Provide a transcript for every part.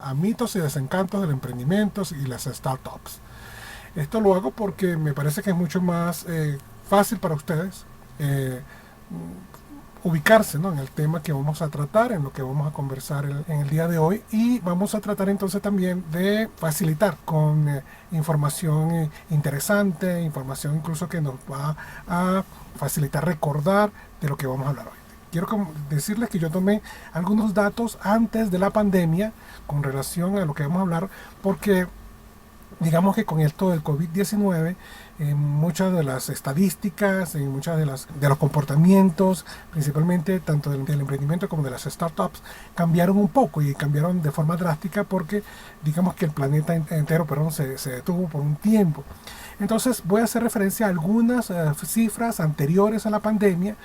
a mitos y desencantos del emprendimiento y las startups. Esto lo hago porque me parece que es mucho más fácil para ustedes ubicarse, ¿no?, en el tema que vamos a tratar, en lo que vamos a conversar en el día de hoy, y vamos a tratar entonces también de facilitar con información interesante, información incluso que nos va a facilitar recordar de lo que vamos a hablar hoy. Quiero decirles que yo tomé algunos datos antes de la pandemia con relación a lo que vamos a hablar, porque digamos que con esto del COVID-19, muchas de las estadísticas, muchas de los comportamientos, principalmente tanto del emprendimiento como de las startups, cambiaron un poco y cambiaron de forma drástica porque digamos que el planeta entero se detuvo por un tiempo. Entonces voy a hacer referencia a algunas cifras anteriores a la pandemia,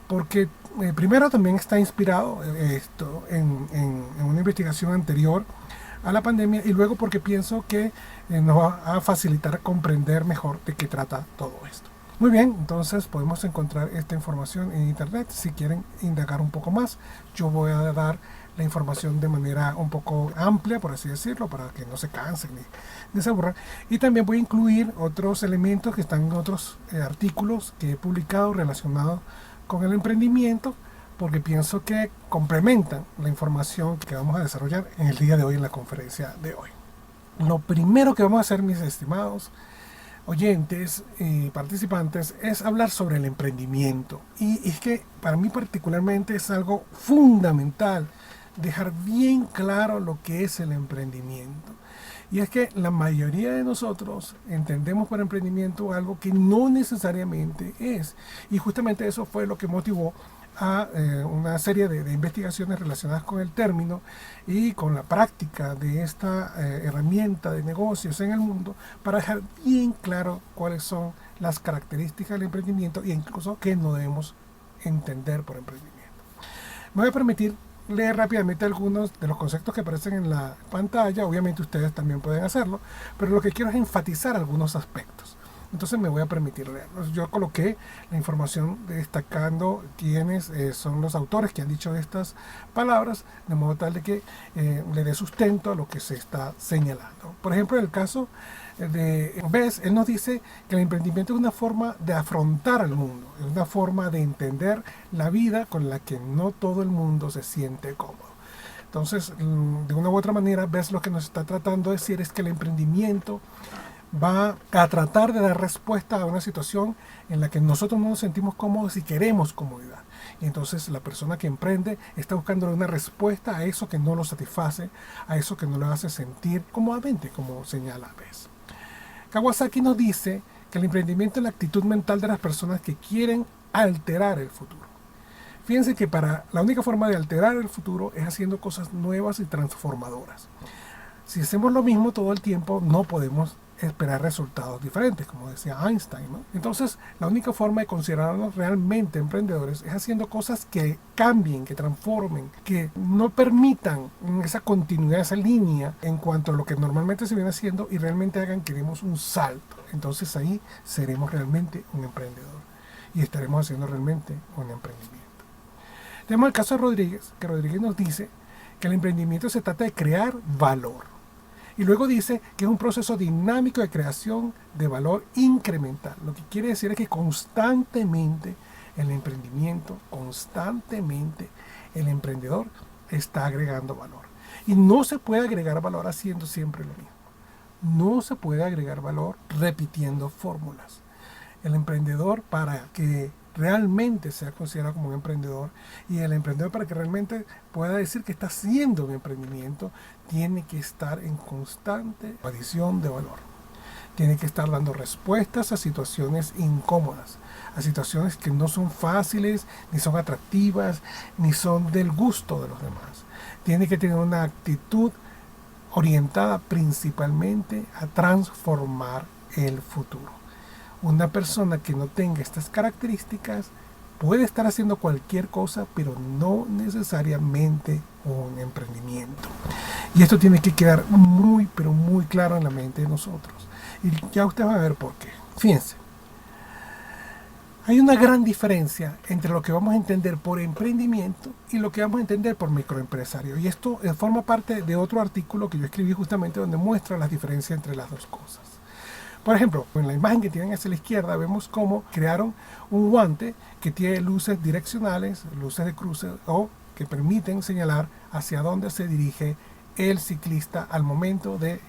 porque primero también está inspirado esto en una investigación anterior a la pandemia, y luego porque pienso que nos va a facilitar comprender mejor de qué trata todo esto. Muy bien, entonces podemos encontrar esta información en internet. Si quieren indagar un poco más, yo voy a dar la información de manera un poco amplia, por así decirlo, para que no se cansen ni se aburran. Y también voy a incluir otros elementos que están en otros artículos que he publicado relacionados con el emprendimiento, porque pienso que complementan la información que vamos a desarrollar en el día de hoy en la conferencia de hoy. Lo primero que vamos a hacer, mis estimados oyentes y participantes, es hablar sobre el emprendimiento. Y es que para mí particularmente es algo fundamental dejar bien claro lo que es el emprendimiento. Y es que la mayoría de nosotros entendemos por emprendimiento algo que no necesariamente es. Y justamente eso fue lo que motivó a una serie de investigaciones relacionadas con el término y con la práctica de esta herramienta de negocios en el mundo, para dejar bien claro cuáles son las características del emprendimiento e incluso qué no debemos entender por emprendimiento. Me voy a permitir leer rápidamente algunos de los conceptos que aparecen en la pantalla. Obviamente ustedes también pueden hacerlo, pero lo que quiero es enfatizar algunos aspectos. Entonces me voy a permitir leerlos. Yo coloqué la información destacando quiénes son los autores que han dicho estas palabras, de modo tal de que le dé sustento a lo que se está señalando. Por ejemplo, en el caso de Bess, él nos dice que el emprendimiento es una forma de afrontar al mundo, es una forma de entender la vida con la que no todo el mundo se siente cómodo. Entonces, de una u otra manera, Bess lo que nos está tratando de decir es que el emprendimiento va a tratar de dar respuesta a una situación en la que nosotros no nos sentimos cómodos y queremos comodidad. Y entonces la persona que emprende está buscando una respuesta a eso que no lo satisface, a eso que no lo hace sentir cómodamente, como señala Bess. Kawasaki nos dice que el emprendimiento es la actitud mental de las personas que quieren alterar el futuro. Fíjense que la única forma de alterar el futuro es haciendo cosas nuevas y transformadoras. Si hacemos lo mismo todo el tiempo, no podemos esperar resultados diferentes, como decía Einstein, ¿no? Entonces, la única forma de considerarnos realmente emprendedores es haciendo cosas que cambien, que transformen, que no permitan esa continuidad, esa línea en cuanto a lo que normalmente se viene haciendo, y realmente hagan que demos un salto. Entonces ahí seremos realmente un emprendedor y estaremos haciendo realmente un emprendimiento. Tenemos el caso de Rodríguez, que Rodríguez nos dice que el emprendimiento se trata de crear valor. Y luego dice que es un proceso dinámico de creación de valor incremental. Lo que quiere decir es que constantemente el emprendimiento, constantemente el emprendedor está agregando valor. Y no se puede agregar valor haciendo siempre lo mismo. No se puede agregar valor repitiendo fórmulas. El emprendedor, para que realmente sea considerado como un emprendedor, y el emprendedor, para que realmente pueda decir que está haciendo un emprendimiento, tiene que estar en constante adición de valor. Tiene que estar dando respuestas a situaciones incómodas, a situaciones que no son fáciles, ni son atractivas, ni son del gusto de los demás. Tiene que tener una actitud orientada principalmente a transformar el futuro. Una persona que no tenga estas características puede estar haciendo cualquier cosa, pero no necesariamente un emprendimiento. Y esto tiene que quedar muy, pero muy claro en la mente de nosotros. Y ya usted va a ver por qué. Fíjense. Hay una gran diferencia entre lo que vamos a entender por emprendimiento y lo que vamos a entender por microempresario. Y esto forma parte de otro artículo que yo escribí justamente donde muestra las diferencias entre las dos cosas. Por ejemplo, en la imagen que tienen hacia la izquierda vemos cómo crearon un guante que tiene luces direccionales, luces de cruce o que permiten señalar hacia dónde se dirige el ciclista al momento de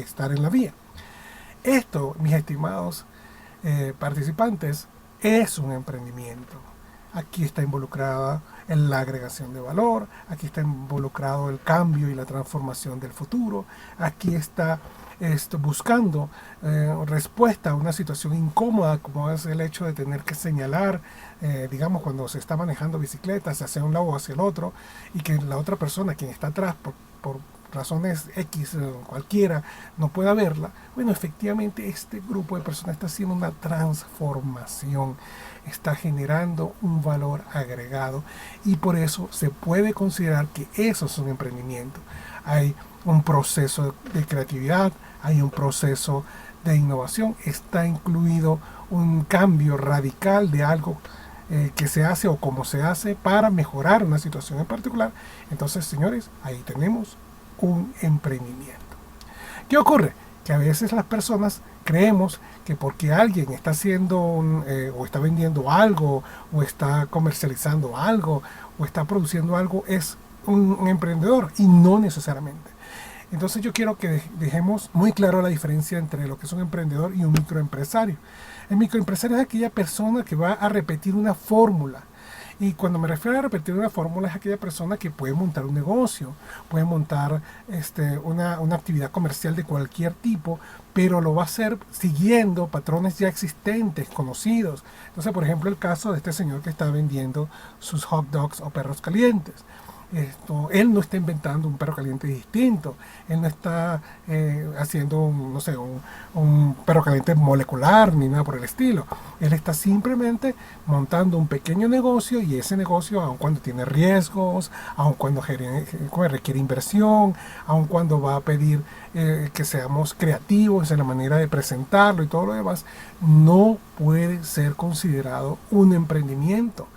estar en la vía. Esto, mis estimados participantes, es un emprendimiento. Aquí está involucrada en la agregación de valor, aquí está involucrado el cambio y la transformación del futuro, aquí está buscando respuesta a una situación incómoda como es el hecho de tener que señalar, digamos, cuando se está manejando bicicletas hacia un lado o hacia el otro y que la otra persona, quien está atrás, por razones X cualquiera, no pueda verla. Bueno, efectivamente este grupo de personas está haciendo una transformación, está generando un valor agregado y por eso se puede considerar que eso es un emprendimiento. Hay un proceso de creatividad, hay un proceso de innovación, está incluido un cambio radical de algo que se hace o cómo se hace para mejorar una situación en particular. Entonces, señores, ahí tenemos un emprendimiento. ¿Qué ocurre? Que a veces las personas creemos que porque alguien está haciendo o está vendiendo algo o está comercializando algo o está produciendo algo es un emprendedor y no necesariamente. Entonces yo quiero que dejemos muy claro la diferencia entre lo que es un emprendedor y un microempresario. El microempresario es aquella persona que va a repetir una fórmula. Y cuando me refiero a repetir una fórmula es aquella persona que puede montar un negocio, puede montar una actividad comercial de cualquier tipo, pero lo va a hacer siguiendo patrones ya existentes, conocidos. Entonces, por ejemplo, el caso de este señor que está vendiendo sus hot dogs o perros calientes. Él no está inventando un perro caliente distinto, él no está haciendo un perro caliente molecular ni nada por el estilo. Él está simplemente montando un pequeño negocio y ese negocio, aun cuando tiene riesgos, aun cuando requiere inversión, aun cuando va a pedir que seamos creativos en la manera de presentarlo y todo lo demás, no puede ser considerado un emprendimiento.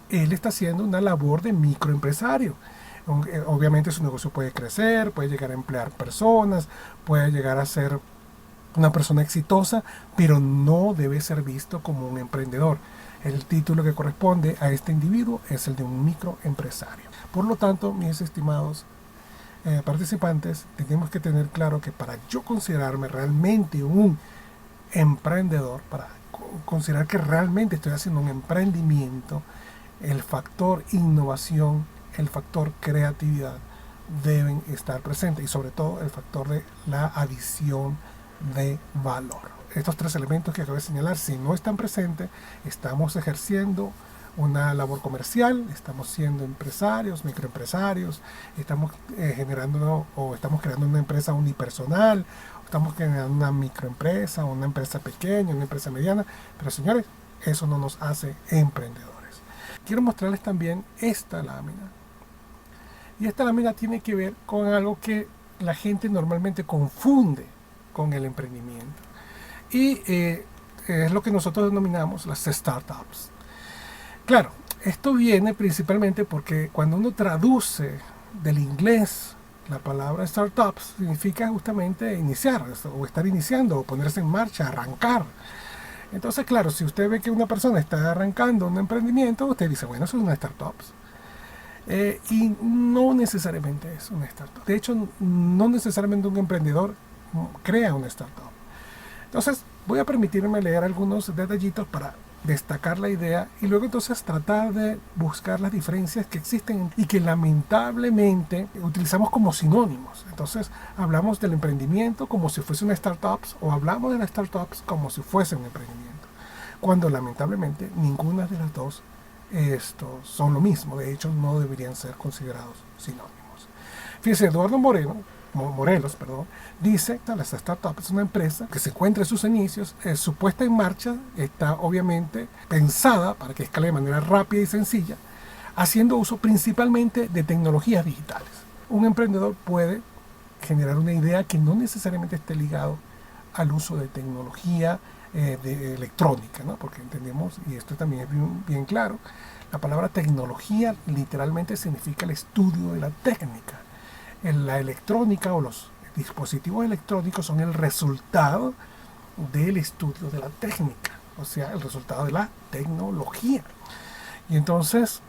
Él está haciendo una labor de microempresario. Obviamente su negocio puede crecer, puede llegar a emplear personas, puede llegar a ser una persona exitosa, pero no debe ser visto como un emprendedor. El título que corresponde a este individuo es el de un microempresario. Por lo tanto, mis estimados participantes, tenemos que tener claro que para yo considerarme realmente un emprendedor, para considerar que realmente estoy haciendo un emprendimiento, el factor innovación, el factor creatividad deben estar presentes y sobre todo el factor de la adición de valor. Estos tres elementos que acabo de señalar, si no están presentes, estamos ejerciendo una labor comercial, estamos siendo empresarios, microempresarios, estamos estamos creando una empresa unipersonal, estamos creando una microempresa, una empresa pequeña, una empresa mediana, pero señores, eso no nos hace emprendedores. Quiero mostrarles también esta lámina. Y esta lámina tiene que ver con algo que la gente normalmente confunde con el emprendimiento. Y es lo que nosotros denominamos las startups. Claro, esto viene principalmente porque cuando uno traduce del inglés la palabra startups, significa justamente iniciar, o estar iniciando, o ponerse en marcha, arrancar. Entonces, claro, si usted ve que una persona está arrancando un emprendimiento, usted dice, bueno, eso es una startup. Y no necesariamente es una startup. De hecho, no necesariamente un emprendedor crea una startup. Entonces, voy a permitirme leer algunos detallitos para destacar la idea y luego entonces tratar de buscar las diferencias que existen y que lamentablemente utilizamos como sinónimos. Entonces hablamos del emprendimiento como si fuese una startup o hablamos de las startups como si fuese un emprendimiento, cuando lamentablemente ninguna de las dos son lo mismo. De hecho, no deberían ser considerados sinónimos. Fíjese, Eduardo Morelos, dice que las startups es una empresa que se encuentra en sus inicios, su puesta en marcha está obviamente pensada para que escale de manera rápida y sencilla, haciendo uso principalmente de tecnologías digitales. Un emprendedor puede generar una idea que no necesariamente esté ligado al uso de tecnología de electrónica, ¿no? Porque entendemos, y esto también es bien claro, la palabra tecnología literalmente significa el estudio de la técnica. La electrónica o los dispositivos electrónicos son el resultado del estudio de la técnica, o sea, el resultado de la tecnología. Y entonces,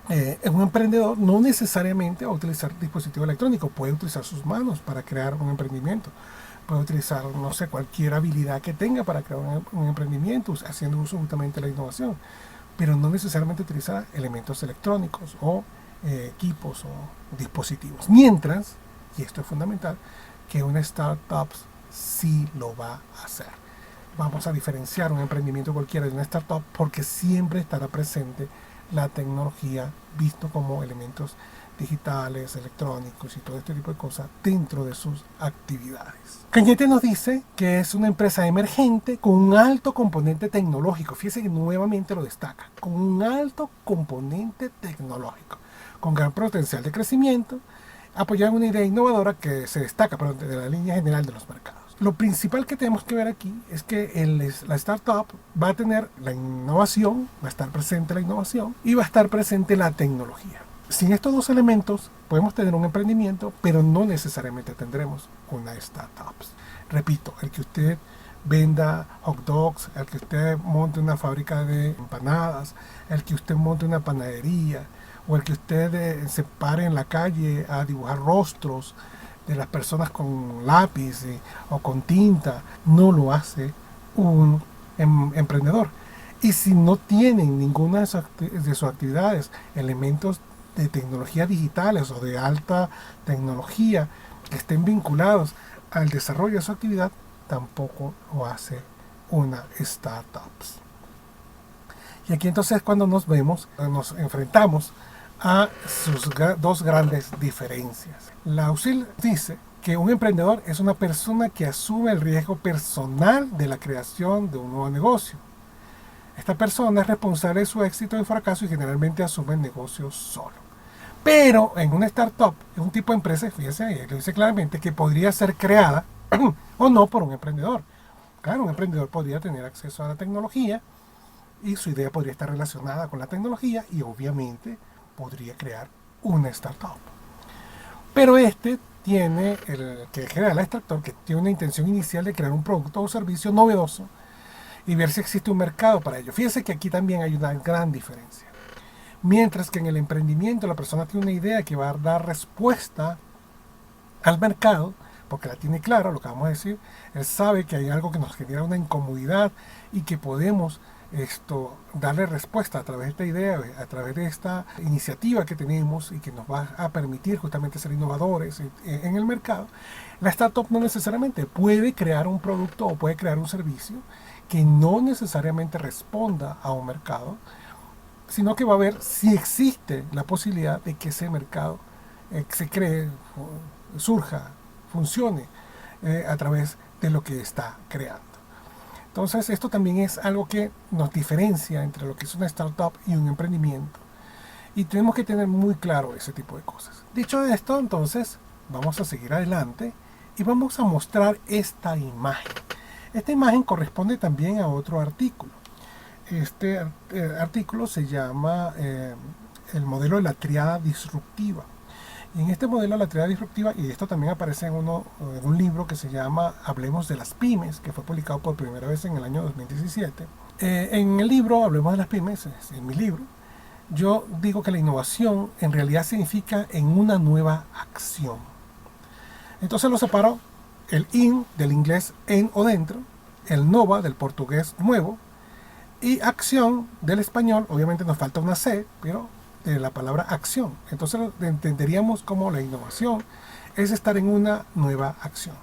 un emprendedor no necesariamente va a utilizar dispositivos electrónicos, puede utilizar sus manos para crear un emprendimiento, puede utilizar, no sé, cualquier habilidad que tenga para crear un emprendimiento, haciendo uso justamente de la innovación, pero no necesariamente utilizar elementos electrónicos o equipos o dispositivos. Mientras, y esto es fundamental, que una startup sí lo va a hacer. Vamos a diferenciar un emprendimiento cualquiera de una startup porque siempre estará presente la tecnología visto como elementos digitales, electrónicos y todo este tipo de cosas dentro de sus actividades. Cañete nos dice que es una empresa emergente con un alto componente tecnológico. Fíjese que nuevamente lo destaca, con un alto componente tecnológico, con gran potencial de crecimiento, apoyada en una idea innovadora que se destaca de la línea general de los mercados. Lo principal que tenemos que ver aquí es que la startup va a tener la innovación, va a estar presente la innovación y va a estar presente la tecnología. Sin estos dos elementos podemos tener un emprendimiento, pero no necesariamente tendremos una startup. Repito, el que usted venda hot dogs, el que usted monte una fábrica de empanadas, el que usted monte una panadería, o el que usted se pare en la calle a dibujar rostros de las personas con lápiz o con tinta, no lo hace un emprendedor. Y si no tienen ninguna de sus actividades elementos de tecnología digitales o de alta tecnología que estén vinculados al desarrollo de su actividad, tampoco lo hace una startup. Y aquí entonces cuando nos enfrentamos a sus dos grandes diferencias. Laussil dice que un emprendedor es una persona que asume el riesgo personal de la creación de un nuevo negocio. Esta persona es responsable de su éxito y fracaso y generalmente asume el negocio solo. Pero en una startup es un tipo de empresa, fíjense ahí, lo dice claramente, que podría ser creada o no por un emprendedor. Claro, un emprendedor podría tener acceso a la tecnología y su idea podría estar relacionada con la tecnología y obviamente podría crear una startup. Pero el que crea la startup, que tiene una intención inicial de crear un producto o servicio novedoso y ver si existe un mercado para ello. Fíjense que aquí también hay una gran diferencia. Mientras que en el emprendimiento la persona tiene una idea que va a dar respuesta al mercado, porque la tiene clara, lo que vamos a decir, él sabe que hay algo que nos genera una incomodidad y que podemos darle respuesta a través de esta idea, a través de esta iniciativa que tenemos y que nos va a permitir justamente ser innovadores en el mercado. La startup no necesariamente puede crear un producto o puede crear un servicio que no necesariamente responda a un mercado, sino que va a ver si existe la posibilidad de que ese mercado se cree, surja, funcione a través de lo que está creando. Entonces esto también es algo que nos diferencia entre lo que es una startup y un emprendimiento. Y tenemos que tener muy claro ese tipo de cosas. Dicho esto, entonces vamos a seguir adelante y vamos a mostrar esta imagen. Esta imagen corresponde también a otro artículo. Este artículo se llama el modelo de la triada disruptiva. Y en este modelo de la triada disruptiva, y esto también aparece en un libro que se llama Hablemos de las Pymes, que fue publicado por primera vez en el año 2017. En el libro Hablemos de las Pymes, en mi libro, yo digo que la innovación en realidad significa en una nueva acción. Entonces lo separo el in del inglés en o dentro, el nova del portugués nuevo, y acción del español, obviamente nos falta una C, pero de la palabra acción. Entonces entenderíamos como la innovación es estar en una nueva acción.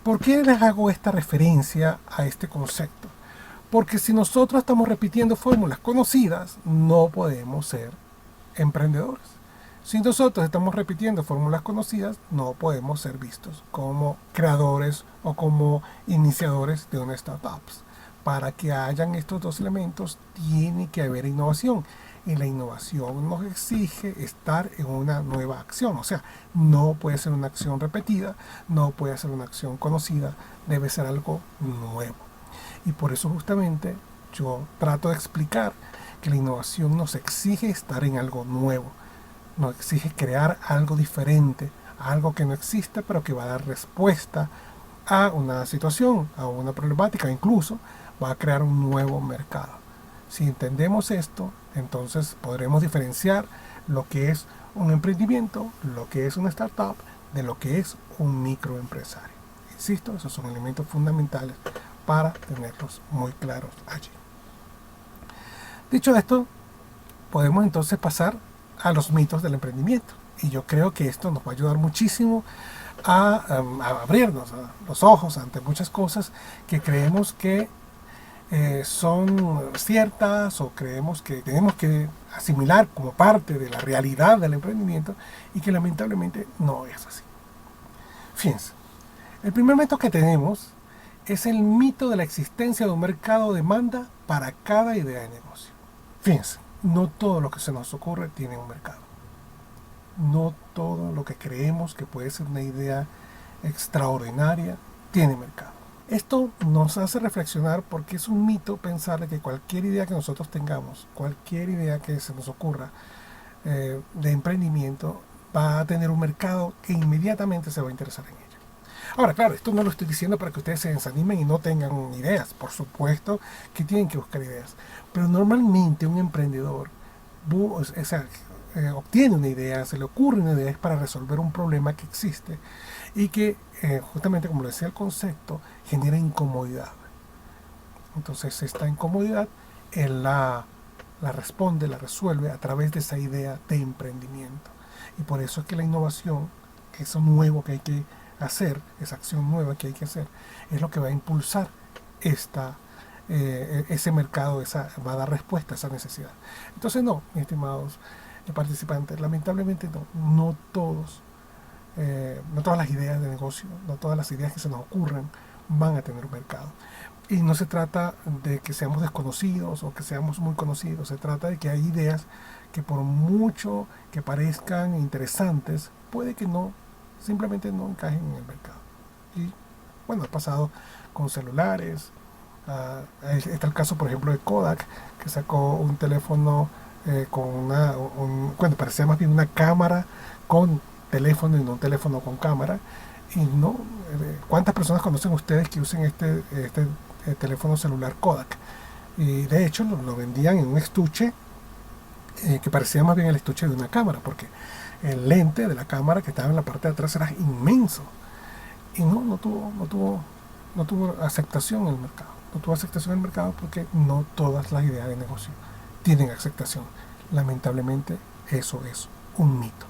¿Por qué les hago esta referencia a este concepto? Porque si nosotros estamos repitiendo fórmulas conocidas, no podemos ser emprendedores. Si nosotros estamos repitiendo fórmulas conocidas, no podemos ser vistos como creadores o como iniciadores de una startup. Para que hayan estos dos elementos, tiene que haber innovación. Y la innovación nos exige estar en una nueva acción. O sea, no puede ser una acción repetida, no puede ser una acción conocida, debe ser algo nuevo. Y por eso justamente yo trato de explicar que la innovación nos exige estar en algo nuevo, nos exige crear algo diferente, algo que no existe pero que va a dar respuesta a una situación, a una problemática, incluso va a crear un nuevo mercado. Si entendemos esto, entonces podremos diferenciar lo que es un emprendimiento, lo que es una startup, de lo que es un microempresario. Insisto, esos son elementos fundamentales para tenerlos muy claros allí. Dicho esto, podemos entonces pasar a los mitos del emprendimiento. Y yo creo que esto nos va a ayudar muchísimo a abrirnos los ojos ante muchas cosas que creemos que son ciertas o creemos que tenemos que asimilar como parte de la realidad del emprendimiento y que lamentablemente no es así. Fíjense, el primer mito que tenemos es el mito de la existencia de un mercado de demanda para cada idea de negocio. Fíjense, no todo lo que se nos ocurre tiene un mercado. No todo lo que creemos que puede ser una idea extraordinaria tiene mercado. Esto nos hace reflexionar porque es un mito pensar de que cualquier idea que nosotros tengamos, cualquier idea que se nos ocurra de emprendimiento, va a tener un mercado que inmediatamente se va a interesar en ella. Ahora, claro, esto no lo estoy diciendo para que ustedes se desanimen y no tengan ideas. Por supuesto que tienen que buscar ideas. Pero normalmente un emprendedor obtiene una idea, se le ocurre una idea, es para resolver un problema que existe y que, justamente como lo decía el concepto, genera incomodidad. Entonces esta incomodidad él la responde, la resuelve a través de esa idea de emprendimiento. Y por eso es que la innovación, eso nuevo que hay que hacer, esa acción nueva que hay que hacer, es lo que va a impulsar ese mercado, va a dar respuesta a esa necesidad. Entonces no, mis estimados participantes, lamentablemente no todas las ideas de negocio, no todas las ideas que se nos ocurren van a tener un mercado. Y no se trata de que seamos desconocidos o que seamos muy conocidos, se trata de que hay ideas que por mucho que parezcan interesantes, puede que simplemente no encajen en el mercado. Y bueno, ha pasado con celulares, está el caso por ejemplo de Kodak, que sacó un teléfono con bueno, parecía más bien una cámara con teléfono y no un teléfono con cámara. Y no, ¿cuántas personas conocen ustedes que usen este teléfono celular Kodak? Y de hecho lo vendían en un estuche que parecía más bien el estuche de una cámara, porque el lente de la cámara que estaba en la parte de atrás era inmenso. Y no tuvo aceptación en el mercado. No tuvo aceptación en el mercado porque no todas las ideas de negocio tienen aceptación. Lamentablemente eso es un mito.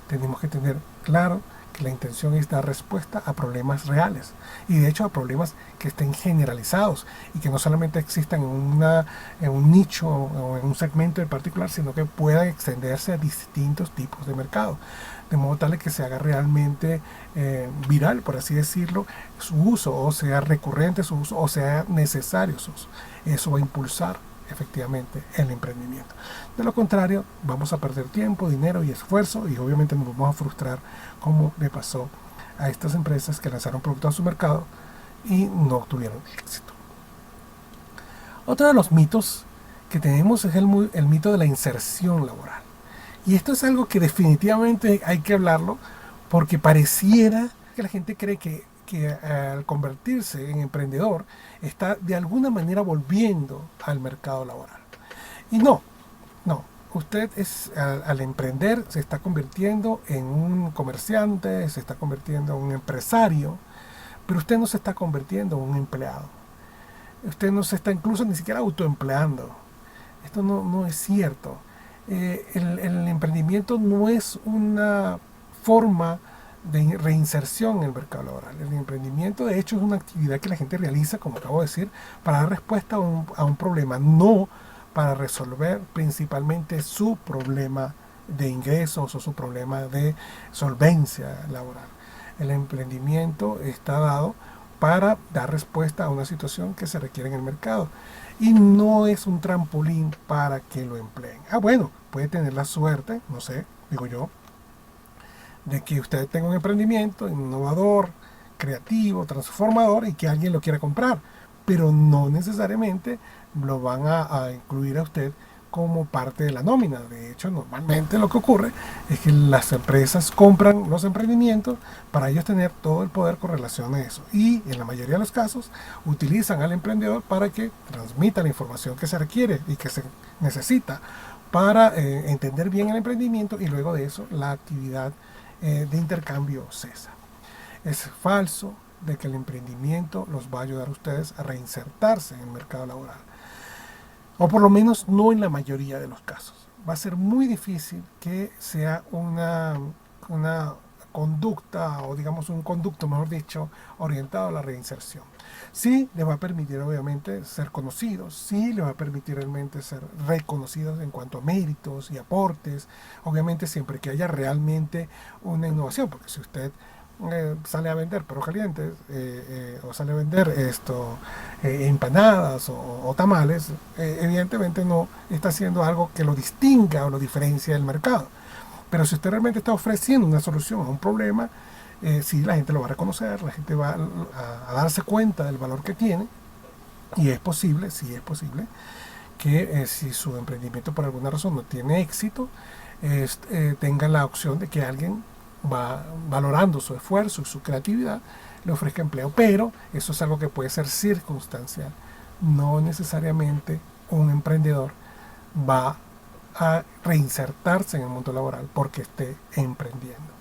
Tenemos que tener claro que la intención es dar respuesta a problemas reales y de hecho a problemas que estén generalizados y que no solamente existan en un nicho o en un segmento en particular, sino que puedan extenderse a distintos tipos de mercado, de modo tal que se haga realmente viral, por así decirlo, su uso, o sea recurrente su uso, o sea necesario su uso. Eso va a impulsar efectivamente el emprendimiento. De lo contrario, vamos a perder tiempo, dinero y esfuerzo y obviamente nos vamos a frustrar, como le pasó a estas empresas que lanzaron productos a su mercado y no tuvieron éxito. Otro de los mitos que tenemos es el mito de la inserción laboral. Y esto es algo que definitivamente hay que hablarlo porque pareciera que la gente cree que al convertirse en emprendedor está de alguna manera volviendo al mercado laboral. Y no. Usted al emprender se está convirtiendo en un comerciante, se está convirtiendo en un empresario, pero usted no se está convirtiendo en un empleado. Usted no se está incluso ni siquiera autoempleando. Esto no es cierto. El emprendimiento no es una forma de reinserción en el mercado laboral. El emprendimiento de hecho es una actividad que la gente realiza, como acabo de decir, para dar respuesta a un problema, no para resolver principalmente su problema de ingresos o su problema de solvencia laboral. El emprendimiento está dado para dar respuesta a una situación que se requiere en el mercado y no es un trampolín para que lo empleen. Bueno, puede tener la suerte, no sé, digo yo, de que usted tenga un emprendimiento innovador, creativo, transformador y que alguien lo quiera comprar. pero no necesariamente lo van a incluir a usted como parte de la nómina. De hecho, normalmente lo que ocurre es que las empresas compran los emprendimientos para ellos tener todo el poder con relación a eso. Y en la mayoría de los casos utilizan al emprendedor para que transmita la información que se requiere y que se necesita para entender bien el emprendimiento, y luego de eso la actividad de intercambio cesa. Es falso de que el emprendimiento los va a ayudar a ustedes a reinsertarse en el mercado laboral. O por lo menos no en la mayoría de los casos. Va a ser muy difícil que sea una conducta, o digamos un conducto, mejor dicho, orientado a la reinserción. Sí les va a permitir obviamente ser conocidos, sí les va a permitir realmente ser reconocidos en cuanto a méritos y aportes, obviamente siempre que haya realmente una innovación, porque si usted sale a vender perros calientes o sale a vender empanadas o tamales, evidentemente no está haciendo algo que lo distinga o lo diferencia del mercado. Pero si usted realmente está ofreciendo una solución a un problema, sí, la gente lo va a reconocer, la gente va a darse cuenta del valor que tiene, y es posible, sí es posible, que si su emprendimiento por alguna razón no tiene éxito, tenga la opción de que alguien va valorando su esfuerzo y su creatividad, le ofrezca empleo. Pero eso es algo que puede ser circunstancial. No necesariamente un emprendedor va a reinsertarse en el mundo laboral porque esté emprendiendo.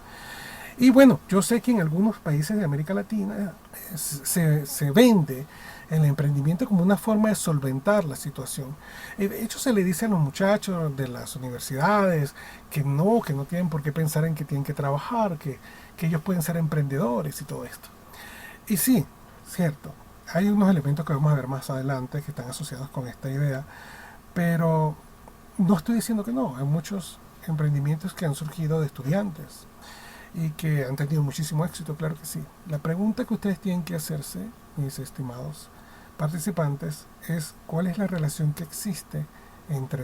Y bueno, yo sé que en algunos países de América Latina se vende el emprendimiento como una forma de solventar la situación. De hecho, se le dice a los muchachos de las universidades que no tienen por qué pensar en que tienen que trabajar, que ellos pueden ser emprendedores y todo esto. Y sí, cierto, hay unos elementos que vamos a ver más adelante que están asociados con esta idea, pero no estoy diciendo que no. Hay muchos emprendimientos que han surgido de estudiantes y que han tenido muchísimo éxito, claro que sí. La pregunta que ustedes tienen que hacerse, mis estimados participantes, es cuál es la relación que existe entre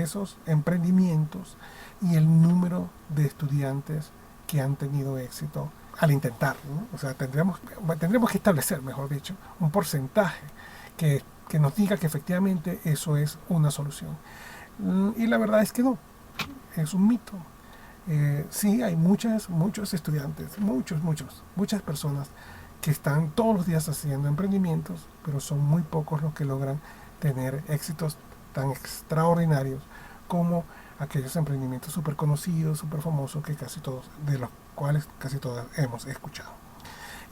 esos emprendimientos y el número de estudiantes que han tenido éxito al intentar, ¿no? O sea, tendríamos que establecer, mejor dicho, un porcentaje que nos diga que efectivamente eso es una solución. Y la verdad es que no, es un mito. Sí, hay muchos estudiantes, muchas personas que están todos los días haciendo emprendimientos, pero son muy pocos los que logran tener éxitos tan extraordinarios como aquellos emprendimientos súper conocidos, súper famosos, de los cuales casi todos hemos escuchado.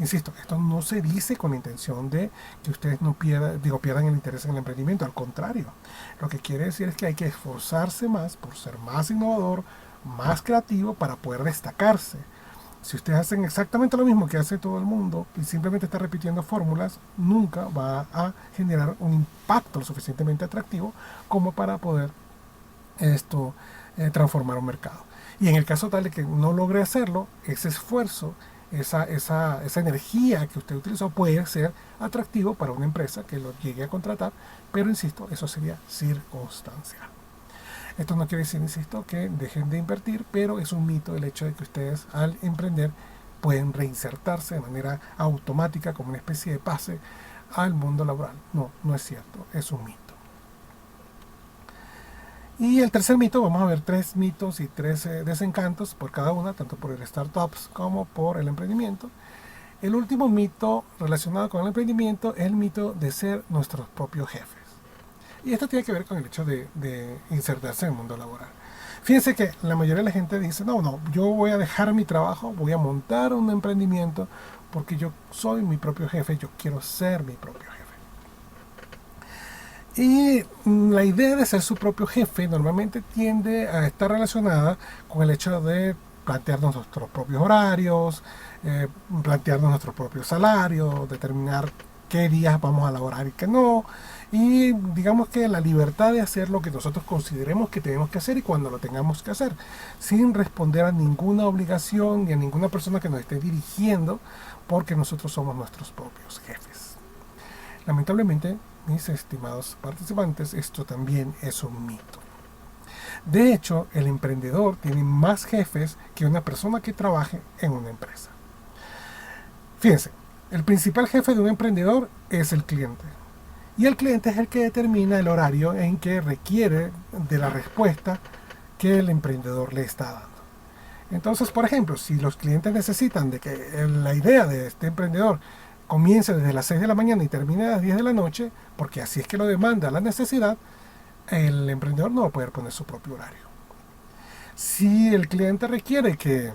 Insisto, esto no se dice con la intención de que ustedes no pierdan el interés en el emprendimiento. Al contrario, lo que quiere decir es que hay que esforzarse más por ser más innovador, más creativo, para poder destacarse. Si ustedes hacen exactamente lo mismo que hace todo el mundo y simplemente está repitiendo fórmulas, nunca va a generar un impacto lo suficientemente atractivo como para poder transformar un mercado. Y en el caso tal de que no logre hacerlo, ese esfuerzo, esa energía que usted utilizó puede ser atractivo para una empresa que lo llegue a contratar, pero insisto, eso sería circunstancial. Esto no quiere decir, insisto, que dejen de invertir, pero es un mito el hecho de que ustedes al emprender pueden reinsertarse de manera automática como una especie de pase al mundo laboral. No, no es cierto, es un mito. Y el tercer mito, vamos a ver 3 mitos y 3 desencantos por cada una, tanto por el startups como por el emprendimiento. El último mito relacionado con el emprendimiento es el mito de ser nuestros propios jefes. Y esto tiene que ver con el hecho de insertarse en el mundo laboral. Fíjense que la mayoría de la gente dice, no, yo voy a dejar mi trabajo, voy a montar un emprendimiento porque yo soy mi propio jefe, yo quiero ser mi propio jefe. Y la idea de ser su propio jefe normalmente tiende a estar relacionada con el hecho de plantearnos nuestros propios horarios, plantearnos nuestros propios salarios, determinar qué días vamos a laborar y qué no, y digamos que la libertad de hacer lo que nosotros consideremos que tenemos que hacer y cuando lo tengamos que hacer, sin responder a ninguna obligación ni a ninguna persona que nos esté dirigiendo, porque nosotros somos nuestros propios jefes. Lamentablemente, mis estimados participantes, esto también es un mito. De hecho, el emprendedor tiene más jefes que una persona que trabaje en una empresa. Fíjense, El principal jefe de un emprendedor es el cliente. Y el cliente es el que determina el horario en que requiere de la respuesta que el emprendedor le está dando. Entonces, por ejemplo, si los clientes necesitan de que la idea de este emprendedor comience desde las 6 de la mañana y termine a las 10 de la noche, porque así es que lo demanda la necesidad, el emprendedor no va a poder poner su propio horario. Si el cliente requiere que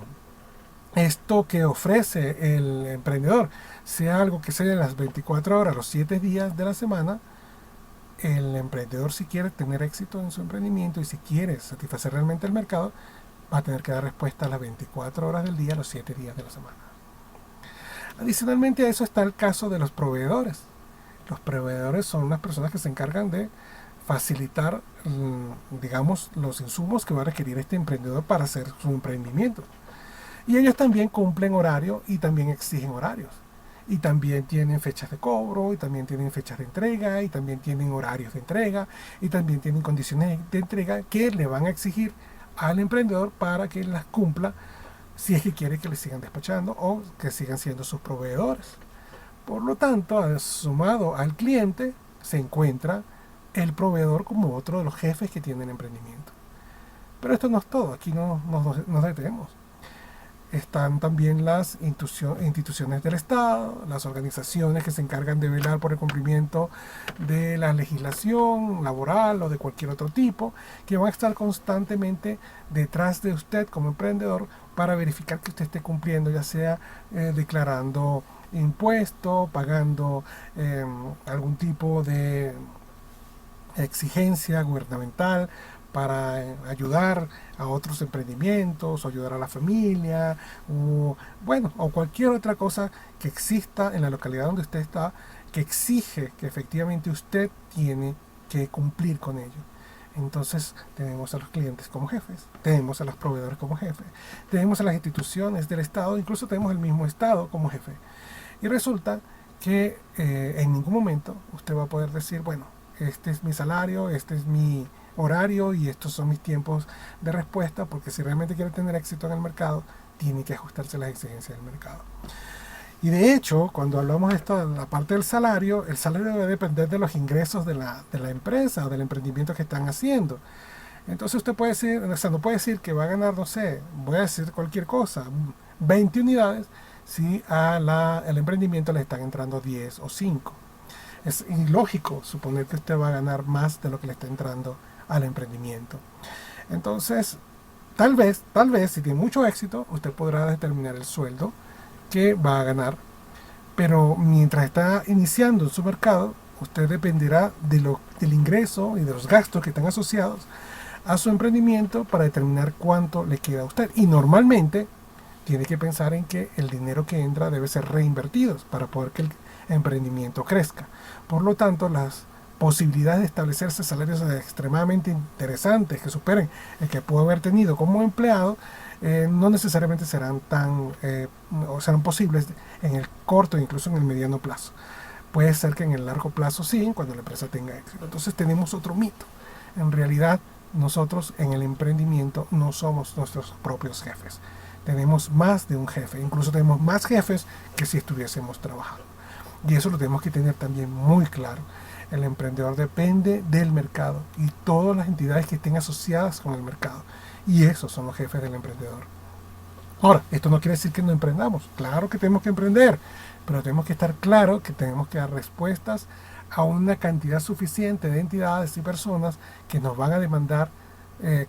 esto que ofrece el emprendedor sea algo que sea en las 24 horas, los 7 días de la semana, el emprendedor, si quiere tener éxito en su emprendimiento y si quiere satisfacer realmente el mercado, va a tener que dar respuesta a las 24 horas del día, los 7 días de la semana. Adicionalmente a eso está el caso de los proveedores. Los proveedores son las personas que se encargan de facilitar, digamos, los insumos que va a requerir este emprendedor para hacer su emprendimiento. Y ellos también cumplen horario y también exigen horarios. Y también tienen fechas de cobro, y también tienen fechas de entrega, y también tienen horarios de entrega, y también tienen condiciones de entrega que le van a exigir al emprendedor para que las cumpla si es que quiere que le sigan despachando o que sigan siendo sus proveedores. Por lo tanto, sumado al cliente, se encuentra el proveedor como otro de los jefes que tiene el emprendimiento. Pero esto no es todo, aquí no nos detenemos. Están también las instituciones del Estado, las organizaciones que se encargan de velar por el cumplimiento de la legislación laboral o de cualquier otro tipo, que van a estar constantemente detrás de usted como emprendedor para verificar que usted esté cumpliendo, ya sea declarando impuestos, pagando algún tipo de exigencia gubernamental para ayudar a otros emprendimientos, o ayudar a la familia, o bueno, o cualquier otra cosa que exista en la localidad donde usted está, que exige que efectivamente usted tiene que cumplir con ello. Entonces tenemos a los clientes como jefes, tenemos a los proveedores como jefes, tenemos a las instituciones del Estado, incluso tenemos el mismo Estado como jefe. Y resulta que en ningún momento usted va a poder decir, bueno, este es mi salario, este es mi horario y estos son mis tiempos de respuesta, porque si realmente quiere tener éxito en el mercado, tiene que ajustarse a las exigencias del mercado. Y de hecho, cuando hablamos de esto, de la parte del salario, el salario debe depender de los ingresos de la empresa o del emprendimiento que están haciendo. Entonces usted puede decir, o sea, no puede decir que va a ganar, no sé, voy a decir cualquier cosa, 20 unidades, si al emprendimiento le están entrando 10 o 5. Es ilógico suponer que usted va a ganar más de lo que le está entrando al emprendimiento. Entonces, tal vez, si tiene mucho éxito, usted podrá determinar el sueldo que va a ganar, pero mientras está iniciando en su mercado, usted dependerá del ingreso y de los gastos que están asociados a su emprendimiento para determinar cuánto le queda a usted. Y normalmente tiene que pensar en que el dinero que entra debe ser reinvertido para poder que el emprendimiento crezca. Por lo tanto, las posibilidades de establecerse salarios extremadamente interesantes que superen el que pudo haber tenido como empleado no necesariamente serán o serán posibles en el corto e incluso en el mediano plazo. Puede ser que en el largo plazo sí, cuando la empresa tenga éxito. Entonces tenemos otro mito. En realidad, nosotros en el emprendimiento no somos nuestros propios jefes. Tenemos más de un jefe, incluso tenemos más jefes que si estuviésemos trabajando. Y eso lo tenemos que tener también muy claro. El emprendedor depende del mercado y todas las entidades que estén asociadas con el mercado. Y esos son los jefes del emprendedor. Ahora, esto no quiere decir que no emprendamos. Claro que tenemos que emprender, pero tenemos que estar claros que tenemos que dar respuestas a una cantidad suficiente de entidades y personas que nos van a demandar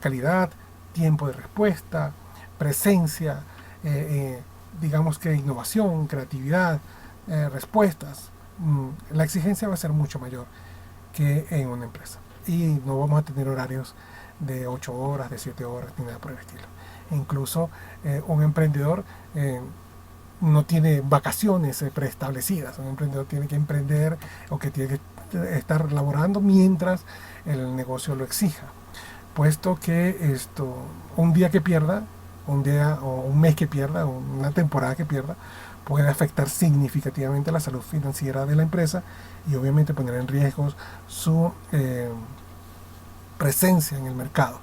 calidad, tiempo de respuesta, presencia, digamos que innovación, creatividad, respuestas. La exigencia va a ser mucho mayor que en una empresa. Y no vamos a tener horarios de 8 horas, de 7 horas, ni nada por el estilo. Incluso un emprendedor no tiene vacaciones preestablecidas. Un emprendedor tiene que emprender o que tiene que estar laborando mientras el negocio lo exija. Puesto que un día que pierda, un día o un mes que pierda, o una temporada que pierda, puede afectar significativamente la salud financiera de la empresa y obviamente poner en riesgo su presencia en el mercado.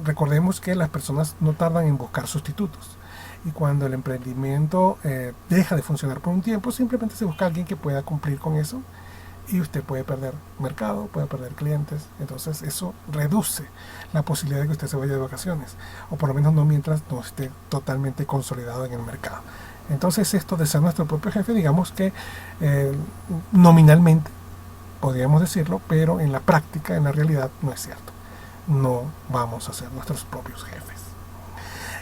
Recordemos que las personas no tardan en buscar sustitutos Y cuando el emprendimiento deja de funcionar por un tiempo, simplemente se busca a alguien que pueda cumplir con eso y usted puede perder mercado, puede perder clientes. Entonces eso reduce la posibilidad de que usted se vaya de vacaciones, o por lo menos no mientras no esté totalmente consolidado en el mercado. Entonces esto de ser nuestro propio jefe, digamos que nominalmente podríamos decirlo, pero en la práctica, en la realidad, no es cierto. No vamos a ser nuestros propios jefes.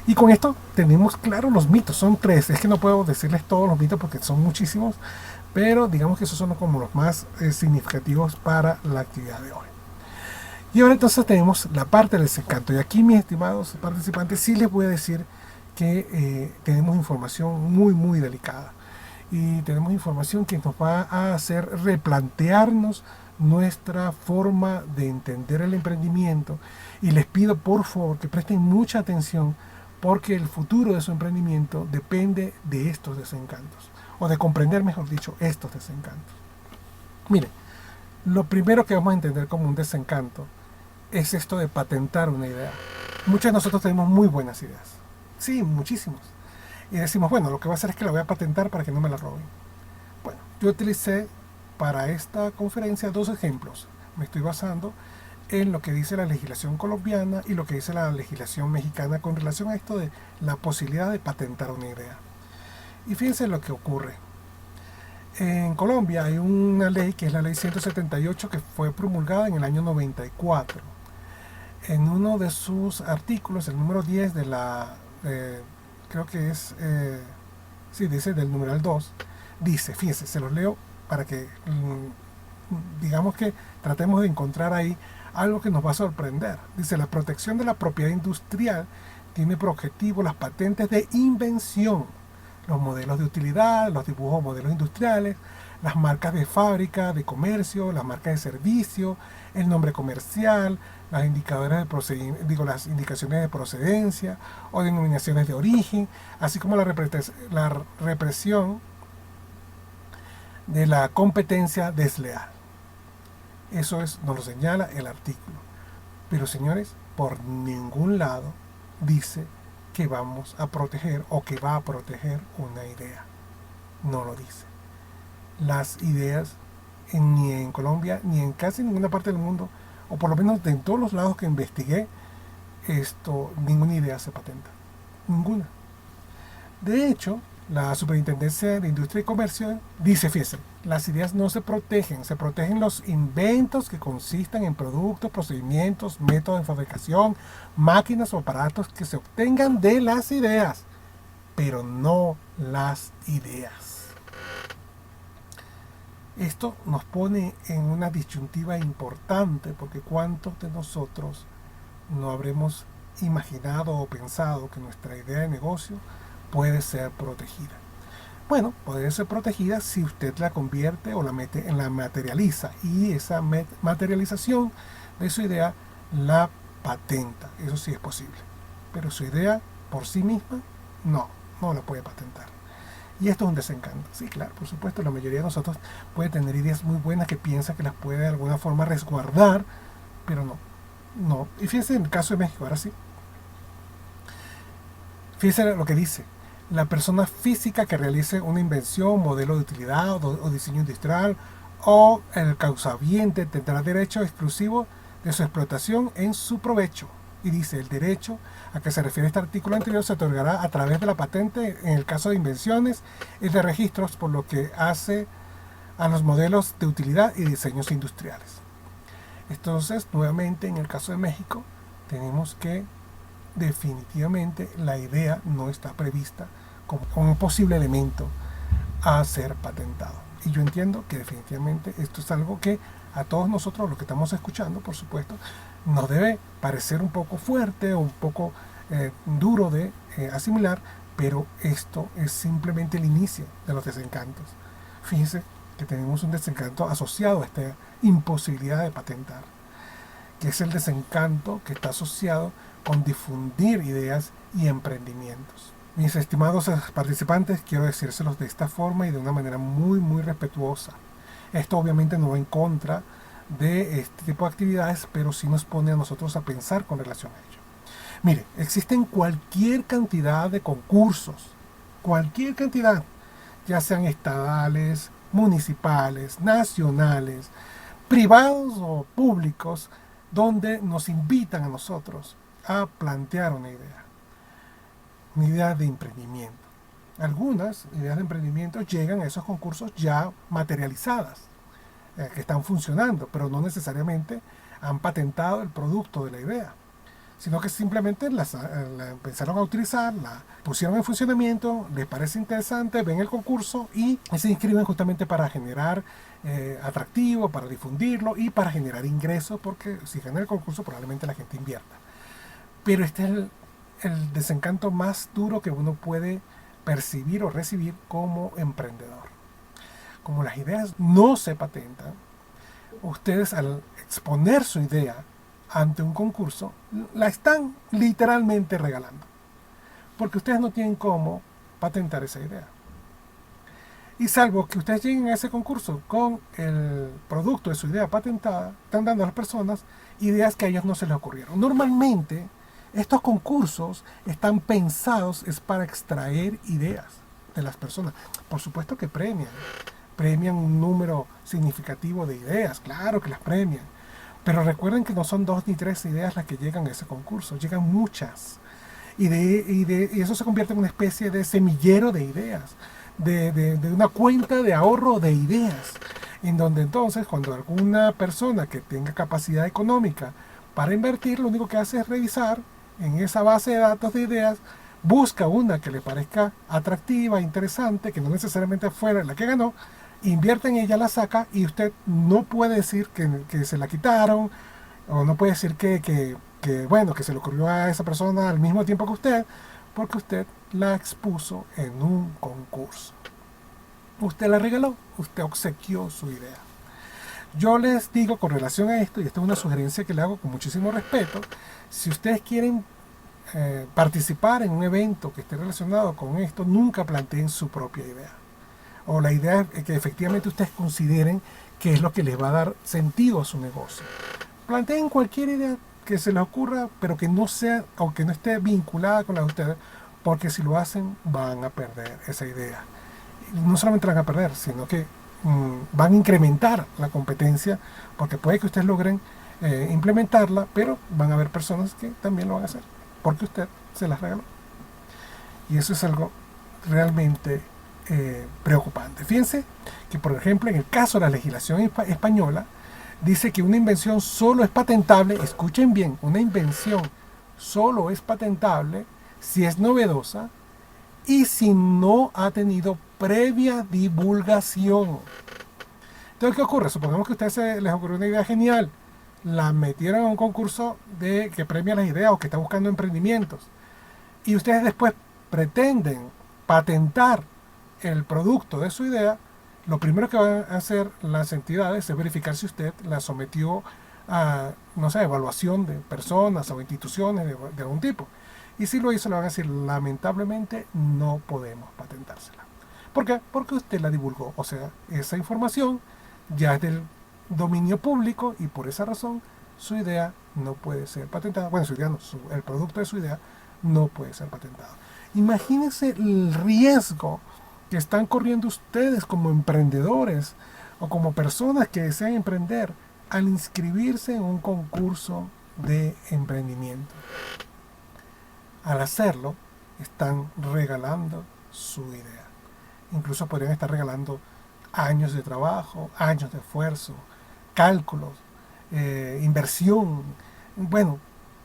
Y con esto tenemos claro los mitos, son 3. Es que no puedo decirles todos los mitos porque son muchísimos, pero digamos que esos son como los más significativos para la actividad de hoy. Y ahora entonces tenemos la parte del desencanto. Y aquí, mis estimados participantes, sí les voy a decir que tenemos información muy, muy delicada. Y tenemos información que nos va a hacer replantearnos nuestra forma de entender el emprendimiento. Y les pido por favor que presten mucha atención, porque el futuro de su emprendimiento depende de estos desencantos, o de comprender, mejor dicho, estos desencantos. Miren, lo primero que vamos a entender como un desencanto es esto de patentar una idea. Muchos de nosotros tenemos muy buenas ideas, sí, muchísimos, y decimos, bueno, lo que voy a hacer es que la voy a patentar para que no me la roben. Bueno, yo utilicé para esta conferencia 2 ejemplos. Me estoy basando en lo que dice la legislación colombiana y lo que dice la legislación mexicana con relación a esto de la posibilidad de patentar una idea. Y fíjense lo que ocurre. En Colombia hay una ley que es la ley 178, que fue promulgada en el año 94. En uno de sus artículos, el número 10 de la, creo que es, sí, dice del numeral 2, dice, fíjense, se los leo para que, digamos que tratemos de encontrar ahí algo que nos va a sorprender. Dice, la protección de la propiedad industrial tiene por objetivo las patentes de invención, los modelos de utilidad, los dibujos modelos industriales, las marcas de fábrica, de comercio, las marcas de servicio, el nombre comercial, las indicadores de las indicaciones de procedencia o denominaciones de origen, así como la represión de la competencia desleal. Eso nos lo señala el artículo. Pero señores, por ningún lado dice que vamos a proteger o que va a proteger una idea. No lo dice. Las ideas ni en Colombia ni en casi ninguna parte del mundo, o por lo menos en todos los lados que investigué, ninguna idea se patenta. Ninguna. De hecho, la Superintendencia de Industria y Comercio dice, fíjense, las ideas no se protegen los inventos que consistan en productos, procedimientos, métodos de fabricación, máquinas o aparatos que se obtengan de las ideas, pero no las ideas. Esto nos pone en una disyuntiva importante, porque ¿cuántos de nosotros no habremos imaginado o pensado que nuestra idea de negocio puede ser protegida? Bueno, puede ser protegida si usted la convierte o la materializa, y esa materialización de su idea la patenta. Eso sí es posible. Pero su idea por sí misma, no la puede patentar. Y esto es un desencanto. Sí, claro, por supuesto, la mayoría de nosotros puede tener ideas muy buenas que piensa que las puede de alguna forma resguardar, pero no. Y fíjense en el caso de México, ahora sí. Fíjense lo que dice. La persona física que realice una invención, modelo de utilidad o diseño industrial o el causaviente tendrá derecho exclusivo de su explotación en su provecho. Y dice, el derecho a que se refiere este artículo anterior se otorgará a través de la patente en el caso de invenciones y de registros, por lo que hace a los modelos de utilidad y diseños industriales. Entonces, nuevamente, en el caso de México, tenemos que definitivamente la idea no está prevista como un posible elemento a ser patentado. Y yo entiendo que definitivamente esto es algo que a todos nosotros, los que estamos escuchando, por supuesto, nos debe parecer un poco fuerte o un poco duro de asimilar, pero esto es simplemente el inicio de los desencantos. Fíjense que tenemos un desencanto asociado a esta imposibilidad de patentar, que es el desencanto que está asociado con difundir ideas y emprendimientos. Mis estimados participantes, quiero decírselos de esta forma y de una manera muy, muy respetuosa. Esto obviamente no va en contra de este tipo de actividades, pero sí nos pone a nosotros a pensar con relación a ello. Mire, existen cualquier cantidad de concursos, cualquier cantidad, ya sean estatales, municipales, nacionales, privados o públicos, donde nos invitan a nosotros a plantear una idea de emprendimiento. Algunas ideas de emprendimiento llegan a esos concursos ya materializadas, que están funcionando, pero no necesariamente han patentado el producto de la idea, sino que simplemente la empezaron a utilizar, la pusieron en funcionamiento, les parece interesante, ven el concurso y se inscriben justamente para generar atractivo, para difundirlo y para generar ingresos, porque si gana el concurso probablemente la gente invierta. Pero este es el desencanto más duro que uno puede percibir o recibir como emprendedor. Como las ideas no se patentan, ustedes al exponer su idea ante un concurso, la están literalmente regalando. Porque ustedes no tienen cómo patentar esa idea. Y salvo que ustedes lleguen a ese concurso con el producto de su idea patentada, están dando a las personas ideas que a ellos no se les ocurrieron. Normalmente, estos concursos están pensados es para extraer ideas de las personas. Por supuesto que premian un número significativo de ideas, claro que las premian. Pero recuerden que no son 2 ni 3 ideas las que llegan a ese concurso, llegan muchas. Y eso se convierte en una especie de semillero de ideas, de una cuenta de ahorro de ideas, en donde entonces cuando alguna persona que tenga capacidad económica para invertir, lo único que hace es revisar en esa base de datos de ideas, busca una que le parezca atractiva, interesante, que no necesariamente fuera la que ganó, invierte en ella, la saca y usted no puede decir que se la quitaron o no puede decir bueno, que se le ocurrió a esa persona al mismo tiempo que usted, porque usted la expuso en un concurso. Usted la regaló, usted obsequió su idea. Yo les digo con relación a esto, y esta es una sugerencia que le hago con muchísimo respeto, si ustedes quieren participar en un evento que esté relacionado con esto, nunca planteen su propia idea. O la idea que efectivamente ustedes consideren que es lo que les va a dar sentido a su negocio. Planteen cualquier idea que se les ocurra, pero que no sea o que no esté vinculada con la de ustedes, porque si lo hacen van a perder esa idea. Y no solamente la van a perder, sino que van a incrementar la competencia, porque puede que ustedes logren implementarla, pero van a haber personas que también lo van a hacer, porque usted se las regaló. Y eso es algo realmente preocupante. Fíjense que, por ejemplo, en el caso de la legislación española, dice que una invención solo es patentable, escuchen bien, una invención solo es patentable si es novedosa y si no ha tenido previa divulgación. Entonces, ¿qué ocurre? Supongamos que a ustedes se les ocurrió una idea genial, la metieron a un concurso que premia las ideas o que está buscando emprendimientos, y ustedes después pretenden patentar el producto de su idea. Lo primero que van a hacer las entidades es verificar si usted la sometió a, no sé, evaluación de personas o instituciones de algún tipo. Y si lo hizo, le van a decir, lamentablemente no podemos patentársela. ¿Por qué? Porque usted la divulgó. O sea, esa información ya es del dominio público y por esa razón su idea no puede ser patentada. Bueno, su idea no, el producto de su idea no puede ser patentado. Imagínense el riesgo que están corriendo ustedes como emprendedores o como personas que desean emprender al inscribirse en un concurso de emprendimiento. Al hacerlo, están regalando su idea. Incluso podrían estar regalando años de trabajo, años de esfuerzo, cálculos, inversión. Bueno,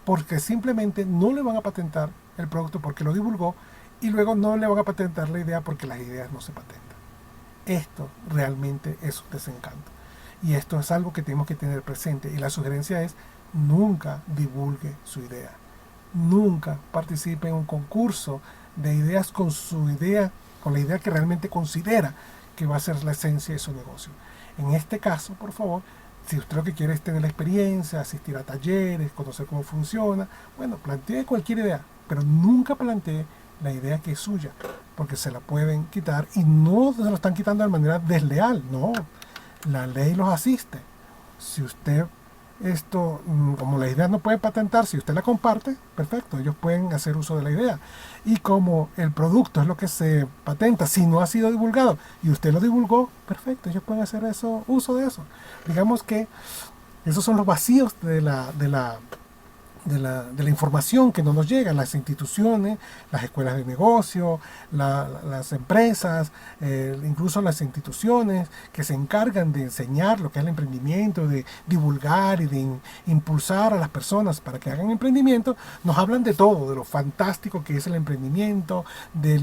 porque simplemente no le van a patentar el producto porque lo divulgó y luego no le van a patentar la idea porque las ideas no se patentan. Esto realmente es un desencanto. Y esto es algo que tenemos que tener presente. Y la sugerencia es, nunca divulgue su idea. Nunca participe en un concurso de ideas con su idea, con la idea que realmente considera que va a ser la esencia de su negocio. En este caso, por favor, si usted lo que quiere es tener la experiencia, asistir a talleres, conocer cómo funciona, bueno, plantee cualquier idea, pero nunca plantee la idea que es suya, porque se la pueden quitar y no se lo están quitando de manera desleal, no, la ley los asiste. Si usted como la idea no puede patentar, si usted la comparte, perfecto, ellos pueden hacer uso de la idea. Y como el producto es lo que se patenta, si no ha sido divulgado y usted lo divulgó, perfecto, ellos pueden hacer uso de eso. Digamos que esos son los vacíos de la información que no nos llega, las instituciones, las escuelas de negocio, las empresas, incluso las instituciones que se encargan de enseñar lo que es el emprendimiento, de divulgar y de impulsar a las personas para que hagan emprendimiento, nos hablan de todo, de lo fantástico que es el emprendimiento, de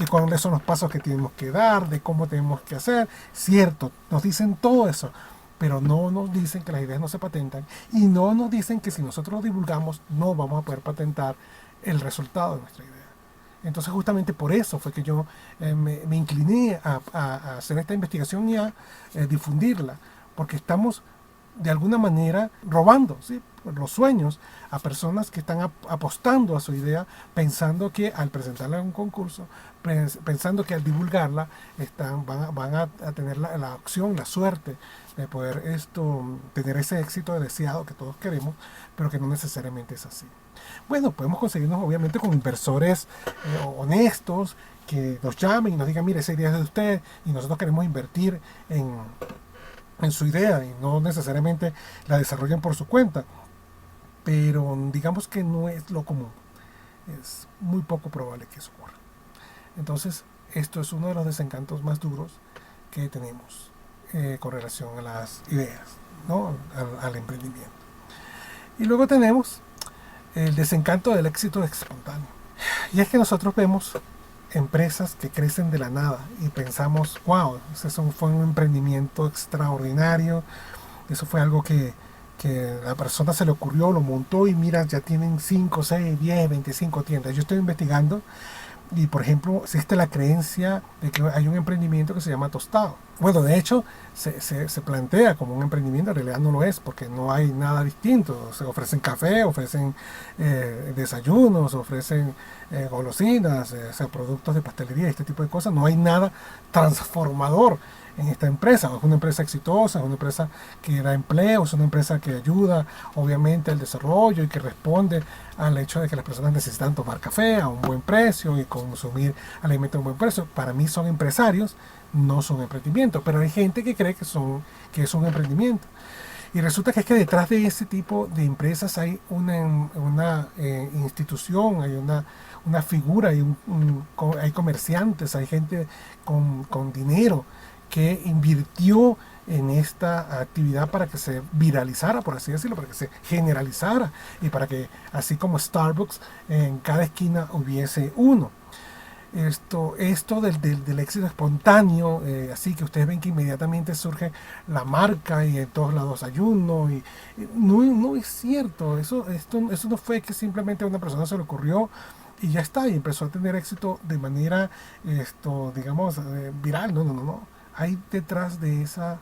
cuáles son los pasos que tenemos que dar, de cómo tenemos que hacer, cierto, nos dicen todo eso, pero no nos dicen que las ideas no se patentan y no nos dicen que si nosotros lo divulgamos no vamos a poder patentar el resultado de nuestra idea. Entonces justamente por eso fue que yo me incliné a hacer esta investigación y a difundirla, porque estamos de alguna manera robando, ¿sí?, los sueños a personas que están apostando a su idea, pensando que al presentarla en un concurso, pensando que al divulgarla van a tener la opción, la suerte de poder tener ese éxito deseado que todos queremos, pero que no necesariamente es así. Bueno, podemos conseguirnos obviamente con inversores honestos que nos llamen y nos digan, mire, esa idea es de usted y nosotros queremos invertir en su idea y no necesariamente la desarrollan por su cuenta, pero digamos que no es lo común, es muy poco probable que eso ocurra. Entonces esto es uno de los desencantos más duros que tenemos con relación a las ideas, ¿no?, al emprendimiento. Y luego tenemos el desencanto del éxito espontáneo, y es que nosotros vemos empresas que crecen de la nada y pensamos, wow, eso fue un emprendimiento extraordinario, eso fue algo que la persona se le ocurrió, lo montó y mira, ya tienen 5, 6, 10, 25 tiendas. Yo estoy investigando y, por ejemplo, existe la creencia de que hay un emprendimiento que se llama Tostado. Bueno, de hecho, se plantea como un emprendimiento, en realidad no lo es, porque no hay nada distinto. Se ofrecen café, ofrecen desayunos, ofrecen golosinas, productos de pastelería, este tipo de cosas. No hay nada transformador en esta empresa. Es una empresa exitosa, es una empresa que da empleo, es una empresa que ayuda obviamente al desarrollo y que responde al hecho de que las personas necesitan tomar café a un buen precio y consumir alimentos a un buen precio. Para mí son empresarios, no son emprendimientos, pero hay gente que cree que es un emprendimiento. Y resulta que es que detrás de ese tipo de empresas hay una institución, hay una figura, hay comerciantes, hay gente con dinero que invirtió en esta actividad para que se viralizara, por así decirlo, para que se generalizara y para que, así como Starbucks, en cada esquina hubiese uno. Esto del éxito espontáneo, así que ustedes ven que inmediatamente surge la marca y en todos lados hay uno, y no es cierto. Eso no fue que simplemente a una persona se le ocurrió y ya está, y empezó a tener éxito de manera, digamos, viral. No. Hay detrás de esa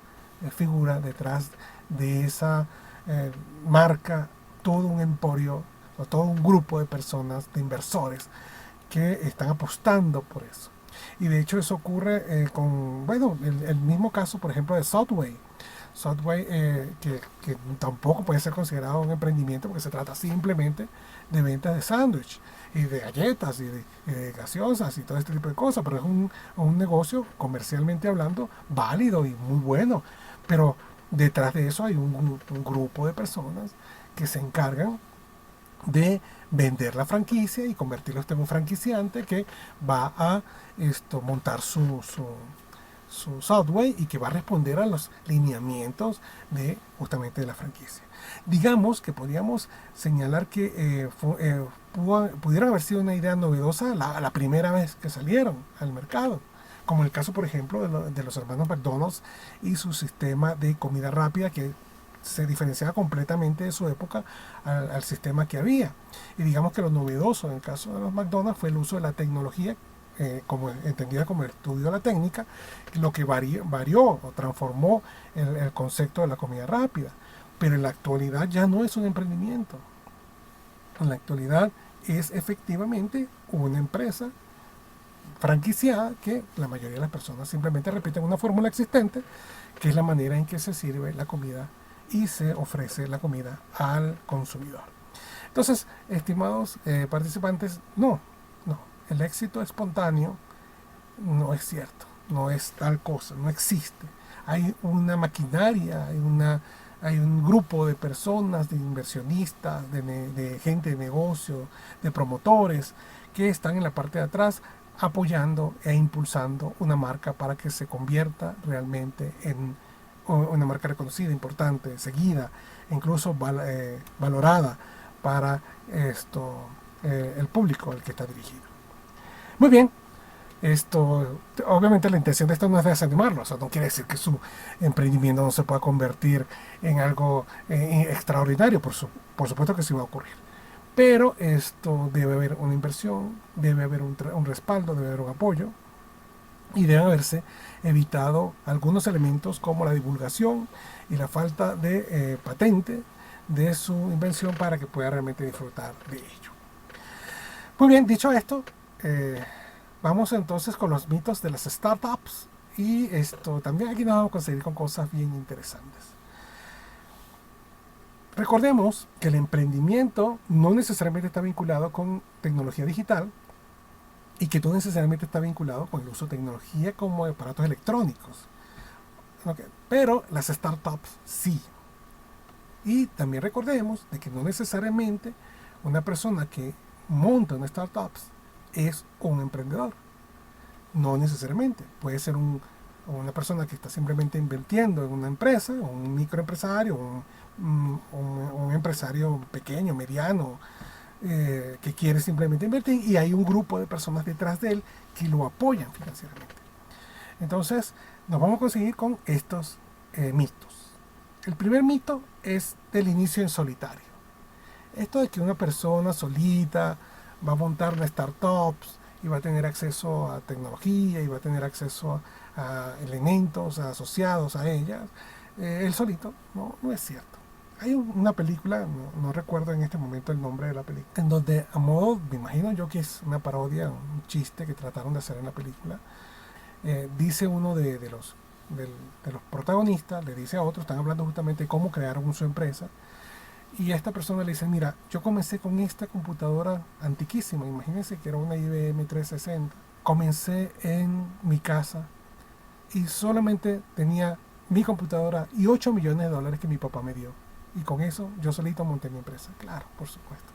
figura, detrás de esa marca, todo un emporio o todo un grupo de personas, de inversores que están apostando por eso. Y de hecho eso ocurre con, bueno, el mismo caso, por ejemplo, de Subway. Subway, que tampoco puede ser considerado un emprendimiento porque se trata simplemente de ventas de sándwich y de galletas y de gaseosas y todo este tipo de cosas, pero es un negocio comercialmente hablando válido y muy bueno, pero detrás de eso hay un grupo de personas que se encargan de vender la franquicia y convertirlo en un franquiciante que va a montar su Subway y que va a responder a los lineamientos justamente de la franquicia. Digamos que podríamos señalar que pudieron haber sido una idea novedosa la primera vez que salieron al mercado, como el caso, por ejemplo, de los hermanos McDonald's y su sistema de comida rápida, que se diferenciaba completamente de su época al sistema que había. Y digamos que lo novedoso en el caso de los McDonald's fue el uso de la tecnología, como entendida como el estudio de la técnica, lo que varió o transformó el concepto de la comida rápida. Pero en la actualidad ya no es un emprendimiento. En la actualidad es efectivamente una empresa franquiciada que la mayoría de las personas simplemente repiten una fórmula existente, que es la manera en que se sirve la comida y se ofrece la comida al consumidor. Entonces, estimados participantes, no, el éxito espontáneo no es cierto, no es tal cosa, no existe. Hay una maquinaria, hay un grupo de personas, de inversionistas, de gente de negocio, de promotores que están en la parte de atrás apoyando e impulsando una marca para que se convierta realmente en una marca reconocida, importante, seguida, incluso valorada para el público al que está dirigido. Muy bien, obviamente la intención de esto no es desanimarlo, o sea, no quiere decir que su emprendimiento no se pueda convertir en algo extraordinario, por supuesto que sí va a ocurrir. Pero esto debe haber una inversión, debe haber un respaldo, debe haber un apoyo y deben haberse evitado algunos elementos como la divulgación y la falta de patente de su invención para que pueda realmente disfrutar de ello. Muy bien, dicho esto, vamos entonces con los mitos de las startups y también aquí nos vamos a conseguir con cosas bien interesantes. Recordemos que el emprendimiento no necesariamente está vinculado con tecnología digital y que no necesariamente está vinculado con el uso de tecnología como aparatos electrónicos. Okay. Pero las startups sí. Y también recordemos de que no necesariamente una persona que monta una startup es un emprendedor. No necesariamente. Puede ser una persona que está simplemente invirtiendo en una empresa, un microempresario, un empresario pequeño, mediano, que quiere simplemente invertir y hay un grupo de personas detrás de él que lo apoyan financieramente. Entonces, nos vamos a conseguir con estos mitos. El primer mito es del inicio en solitario. Esto de que una persona solita va a montar una startup y va a tener acceso a tecnología y va a tener acceso a elementos asociados a ella, él solito, no es cierto. Hay una película, no recuerdo en este momento el nombre de la película, en donde a modo, me imagino yo que es una parodia, un chiste que trataron de hacer en la película, dice uno de los protagonistas, le dice a otro, están hablando justamente de cómo crearon su empresa, y a esta persona le dice, mira, yo comencé con esta computadora antiquísima, imagínense que era una IBM 360, comencé en mi casa y solamente tenía mi computadora y $8 millones que mi papá me dio. Y con eso yo solito monté mi empresa. Claro, por supuesto.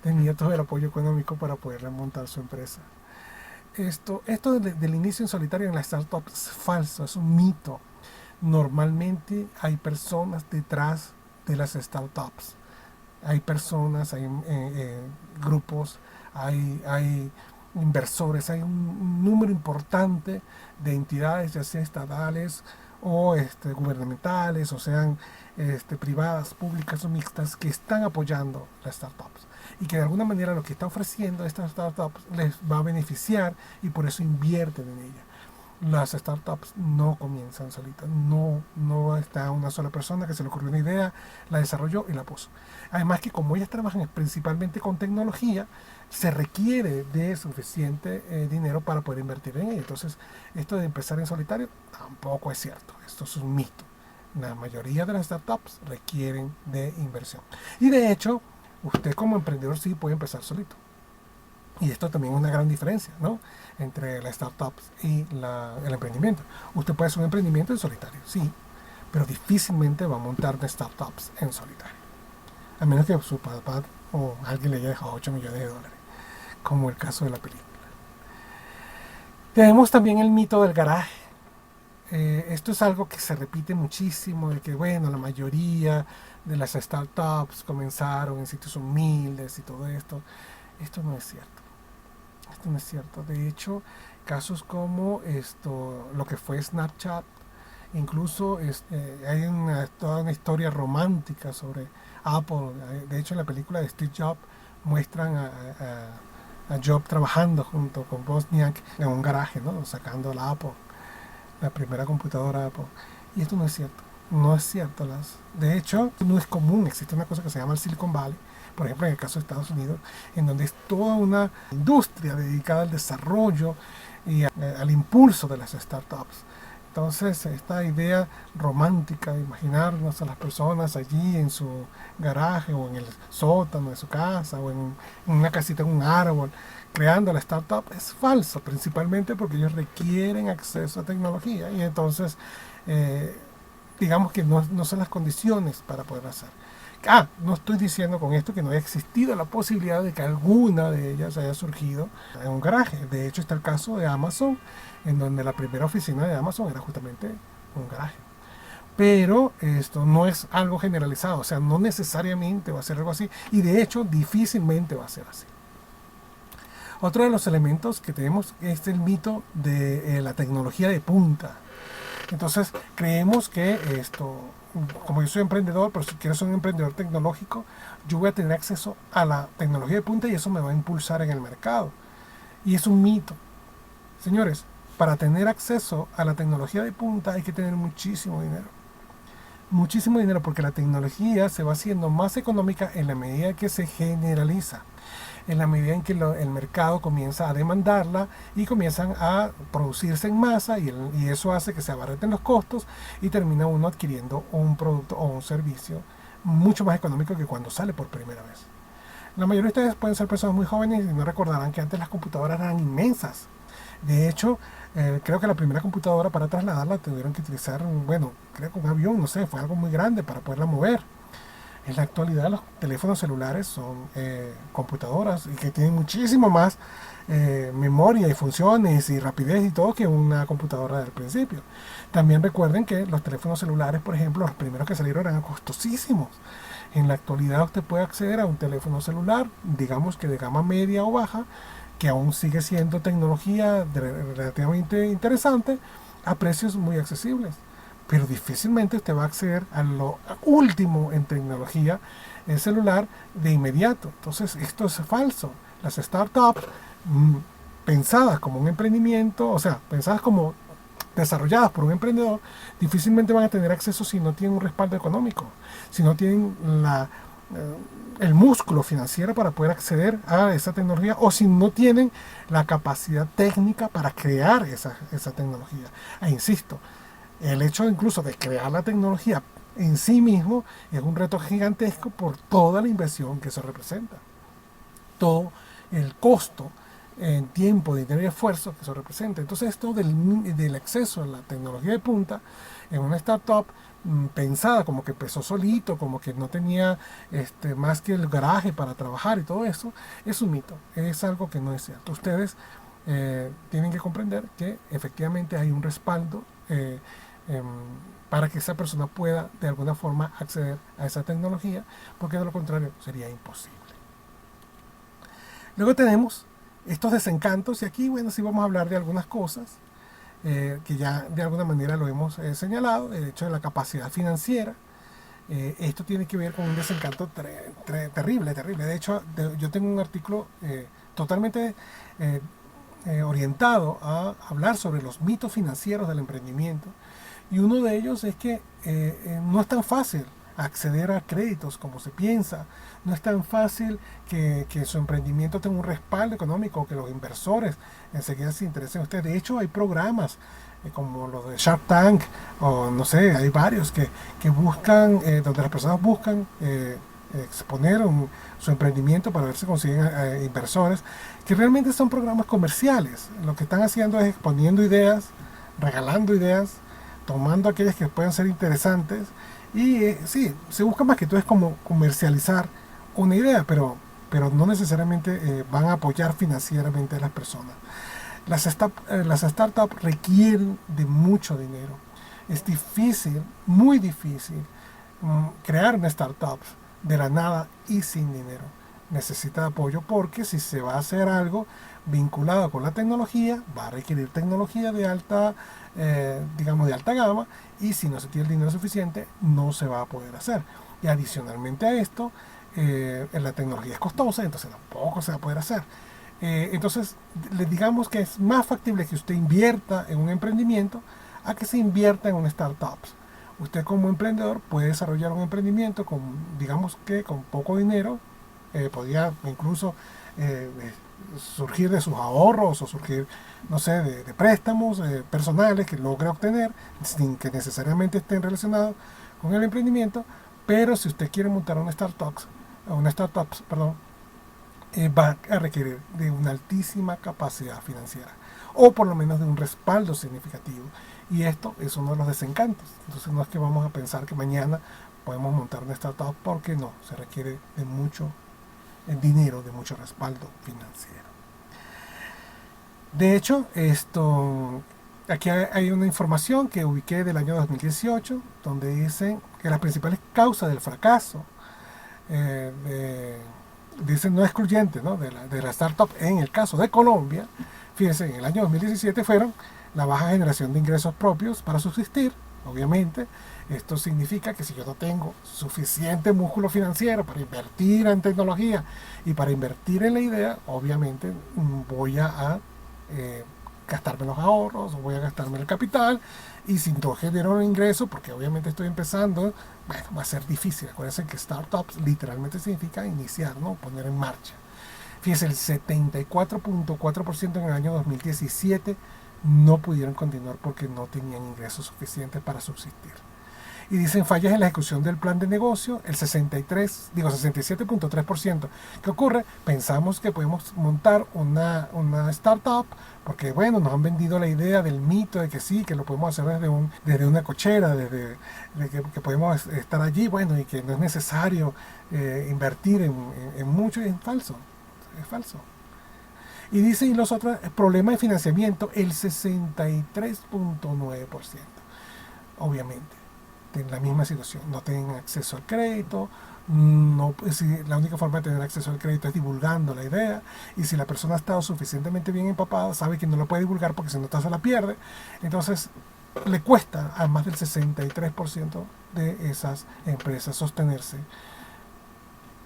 Tenía todo el apoyo económico para poder montar su empresa. Esto del inicio en solitario en las startups es falso, es un mito. Normalmente hay personas detrás de las startups. Hay personas, hay grupos, hay inversores, hay un número importante de entidades, ya sea estatales o gubernamentales, o sean privadas, públicas o mixtas, que están apoyando las startups y que de alguna manera lo que está ofreciendo estas startups les va a beneficiar y por eso invierten en ella. Las startups no comienzan solitas, no está una sola persona que se le ocurrió una idea, la desarrolló y la puso. Además que como ellas trabajan principalmente con tecnología, se requiere de suficiente dinero para poder invertir en ella. Entonces, esto de empezar en solitario tampoco es cierto, esto es un mito. La mayoría de las startups requieren de inversión. Y de hecho, usted como emprendedor sí puede empezar solito. Y esto también es una gran diferencia, ¿no?, entre las startups y el emprendimiento. Usted puede hacer un emprendimiento en solitario, sí, pero difícilmente va a montar de startups en solitario. A menos que su papá o alguien le haya dejado $8 millones, como el caso de la película. Tenemos también el mito del garaje. Esto es algo que se repite muchísimo, de que bueno, la mayoría de las startups comenzaron en sitios humildes y todo esto. Esto no es cierto. Esto no es cierto. De hecho, casos como lo que fue Snapchat, incluso hay toda una historia romántica sobre Apple. De hecho, en la película de Steve Jobs muestran a Jobs trabajando junto con Wozniak en un garaje, ¿no?, sacando la Apple, la primera computadora Apple. Y esto no es cierto. No es cierto. De hecho, no es común. Existe una cosa que se llama el Silicon Valley, por ejemplo en el caso de Estados Unidos, en donde es toda una industria dedicada al desarrollo y al impulso de las startups. Entonces, esta idea romántica de imaginarnos a las personas allí en su garaje o en el sótano de su casa o en una casita en un árbol, creando la startup, es falso, principalmente porque ellos requieren acceso a tecnología y entonces, eh, digamos que no son las condiciones para poder hacer. No estoy diciendo con esto que no haya existido la posibilidad de que alguna de ellas haya surgido en un garaje. De hecho, está el caso de Amazon, en donde la primera oficina de Amazon era justamente un garaje. Pero esto no es algo generalizado, o sea, no necesariamente va a ser algo así, y de hecho difícilmente va a ser así. Otro de los elementos que tenemos es el mito de la tecnología de punta. Entonces, creemos que como yo soy emprendedor, pero si quiero ser un emprendedor tecnológico, yo voy a tener acceso a la tecnología de punta y eso me va a impulsar en el mercado. Y es un mito. Señores, para tener acceso a la tecnología de punta hay que tener muchísimo dinero. Muchísimo dinero, porque la tecnología se va haciendo más económica en la medida que se generaliza, en la medida en que el mercado comienza a demandarla y comienzan a producirse en masa y eso hace que se abareten los costos y termina uno adquiriendo un producto o un servicio mucho más económico que cuando sale por primera vez. La mayoría de ustedes pueden ser personas muy jóvenes y no recordarán que antes las computadoras eran inmensas. De hecho, creo que la primera computadora para trasladarla tuvieron que utilizar, bueno, creo que un avión, no sé, fue algo muy grande para poderla mover. En la actualidad los teléfonos celulares son computadoras y que tienen muchísimo más memoria y funciones y rapidez y todo que una computadora del principio. También recuerden que los teléfonos celulares, por ejemplo, los primeros que salieron eran costosísimos. En la actualidad usted puede acceder a un teléfono celular, digamos que de gama media o baja, que aún sigue siendo tecnología relativamente interesante, a precios muy accesibles. Pero difícilmente usted va a acceder a lo último en tecnología en celular de inmediato. Entonces, esto es falso. Las startups pensadas como un emprendimiento, o sea, pensadas como desarrolladas por un emprendedor, difícilmente van a tener acceso si no tienen un respaldo económico, si no tienen el músculo financiero para poder acceder a esa tecnología o si no tienen la capacidad técnica para crear esa tecnología. Insisto, el hecho incluso de crear la tecnología en sí mismo es un reto gigantesco por toda la inversión que eso representa. Todo el costo en tiempo, dinero y esfuerzo que eso representa. Entonces esto del acceso a la tecnología de punta en una startup pensada como que empezó solito, como que no tenía más que el garaje para trabajar y todo eso, es un mito, es algo que no es cierto. Ustedes tienen que comprender que efectivamente hay un respaldo para que esa persona pueda de alguna forma acceder a esa tecnología, porque de lo contrario sería imposible. Luego tenemos estos desencantos y aquí, bueno, sí vamos a hablar de algunas cosas que ya de alguna manera lo hemos señalado, el hecho de la capacidad financiera. Esto tiene que ver con un desencanto terrible. De hecho, yo tengo un artículo totalmente orientado a hablar sobre los mitos financieros del emprendimiento. Y uno de ellos es que no es tan fácil acceder a créditos como se piensa. No es tan fácil que su emprendimiento tenga un respaldo económico, que los inversores enseguida se interesen en usted. De hecho, hay programas como los de Shark Tank, o no sé, hay varios que buscan, donde las personas buscan exponer su emprendimiento para ver si consiguen inversores, que realmente son programas comerciales. Lo que están haciendo es exponiendo ideas, regalando ideas, tomando aquellas que puedan ser interesantes y sí, se busca más que todo es como comercializar una idea, pero no necesariamente van a apoyar financieramente a las personas. Las startups requieren de mucho dinero. Es difícil, muy difícil, crear una startup de la nada y sin dinero. Necesita apoyo porque si se va a hacer algo vinculado con la tecnología, va a requerir tecnología de alta, digamos, de alta gama, y si no se tiene el dinero suficiente, no se va a poder hacer. Y adicionalmente a esto, la tecnología es costosa, entonces tampoco se va a poder hacer. Entonces, le digamos que es más factible que usted invierta en un emprendimiento a que se invierta en una startup. Usted como emprendedor puede desarrollar un emprendimiento con, digamos que con poco dinero, podría incluso surgir de sus ahorros o surgir, no sé, de préstamos personales que logre obtener sin que necesariamente estén relacionados con el emprendimiento. Pero si usted quiere montar una startup, perdón, va a requerir de una altísima capacidad financiera o por lo menos de un respaldo significativo, y esto es uno de los desencantos. Entonces no es que vamos a pensar que mañana podemos montar una startup, porque no, se requiere de mucho dinero, de mucho respaldo financiero. De hecho, aquí hay una información que ubiqué del año 2018 donde dicen que las principales causas del fracaso, dicen no excluyente, ¿no?, de la startup en el caso de Colombia, fíjense, en el año 2017 fueron la baja generación de ingresos propios para subsistir. Obviamente, esto significa que si yo no tengo suficiente músculo financiero para invertir en tecnología y para invertir en la idea, obviamente voy a gastarme los ahorros, o voy a gastarme el capital, y si no genero un ingreso, porque obviamente estoy empezando, bueno, va a ser difícil. Acuérdense que startups literalmente significa iniciar, ¿no?, poner en marcha. Fíjense, el 74.4% en el año 2017 no pudieron continuar porque no tenían ingresos suficientes para subsistir. Y dicen fallas en la ejecución del plan de negocio, el 67.3%. ¿Qué ocurre? Pensamos que podemos montar una startup porque, bueno, nos han vendido la idea del mito de que sí, que lo podemos hacer desde una cochera, que podemos estar allí, bueno, y que no es necesario invertir en mucho, y es falso. Es falso. Y dicen los otros problemas de financiamiento, el 63.9%. Obviamente, en la misma situación, no tienen acceso al crédito. No, la única forma de tener acceso al crédito es divulgando la idea, y si la persona ha estado suficientemente bien empapada, sabe que no lo puede divulgar porque si no se la pierde. Entonces le cuesta a más del 63% de esas empresas sostenerse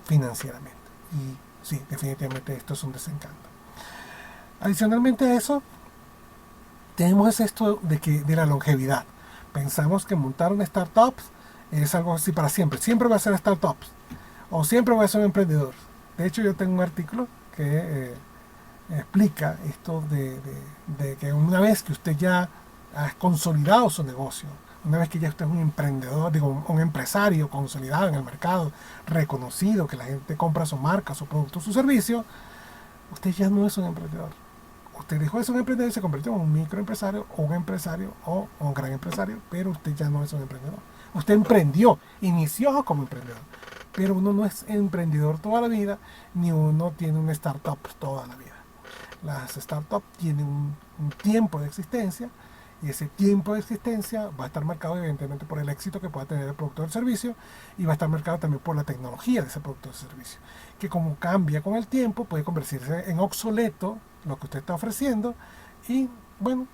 financieramente. Y sí, definitivamente esto es un desencanto. Adicionalmente a eso, tenemos esto de la longevidad. Pensamos que montar una startup es algo así para siempre. Siempre va a ser startups, o siempre voy a ser un emprendedor. De hecho, yo tengo un artículo que explica esto de que una vez que usted ya ha consolidado su negocio, una vez que ya usted es un emprendedor, digo, un empresario consolidado en el mercado, reconocido, que la gente compra su marca, su producto, su servicio, usted ya no es un emprendedor. Usted dejó de ser un emprendedor y se convirtió en un microempresario o un empresario o un gran empresario, pero usted ya no es un emprendedor. Usted emprendió, inició como emprendedor, pero uno no es emprendedor toda la vida, ni uno tiene una startup toda la vida. Las startups tienen un tiempo de existencia, y ese tiempo de existencia va a estar marcado evidentemente por el éxito que pueda tener el producto o el servicio, y va a estar marcado también por la tecnología de ese producto o servicio, que como cambia con el tiempo puede convertirse en obsoleto lo que usted está ofreciendo, y bueno,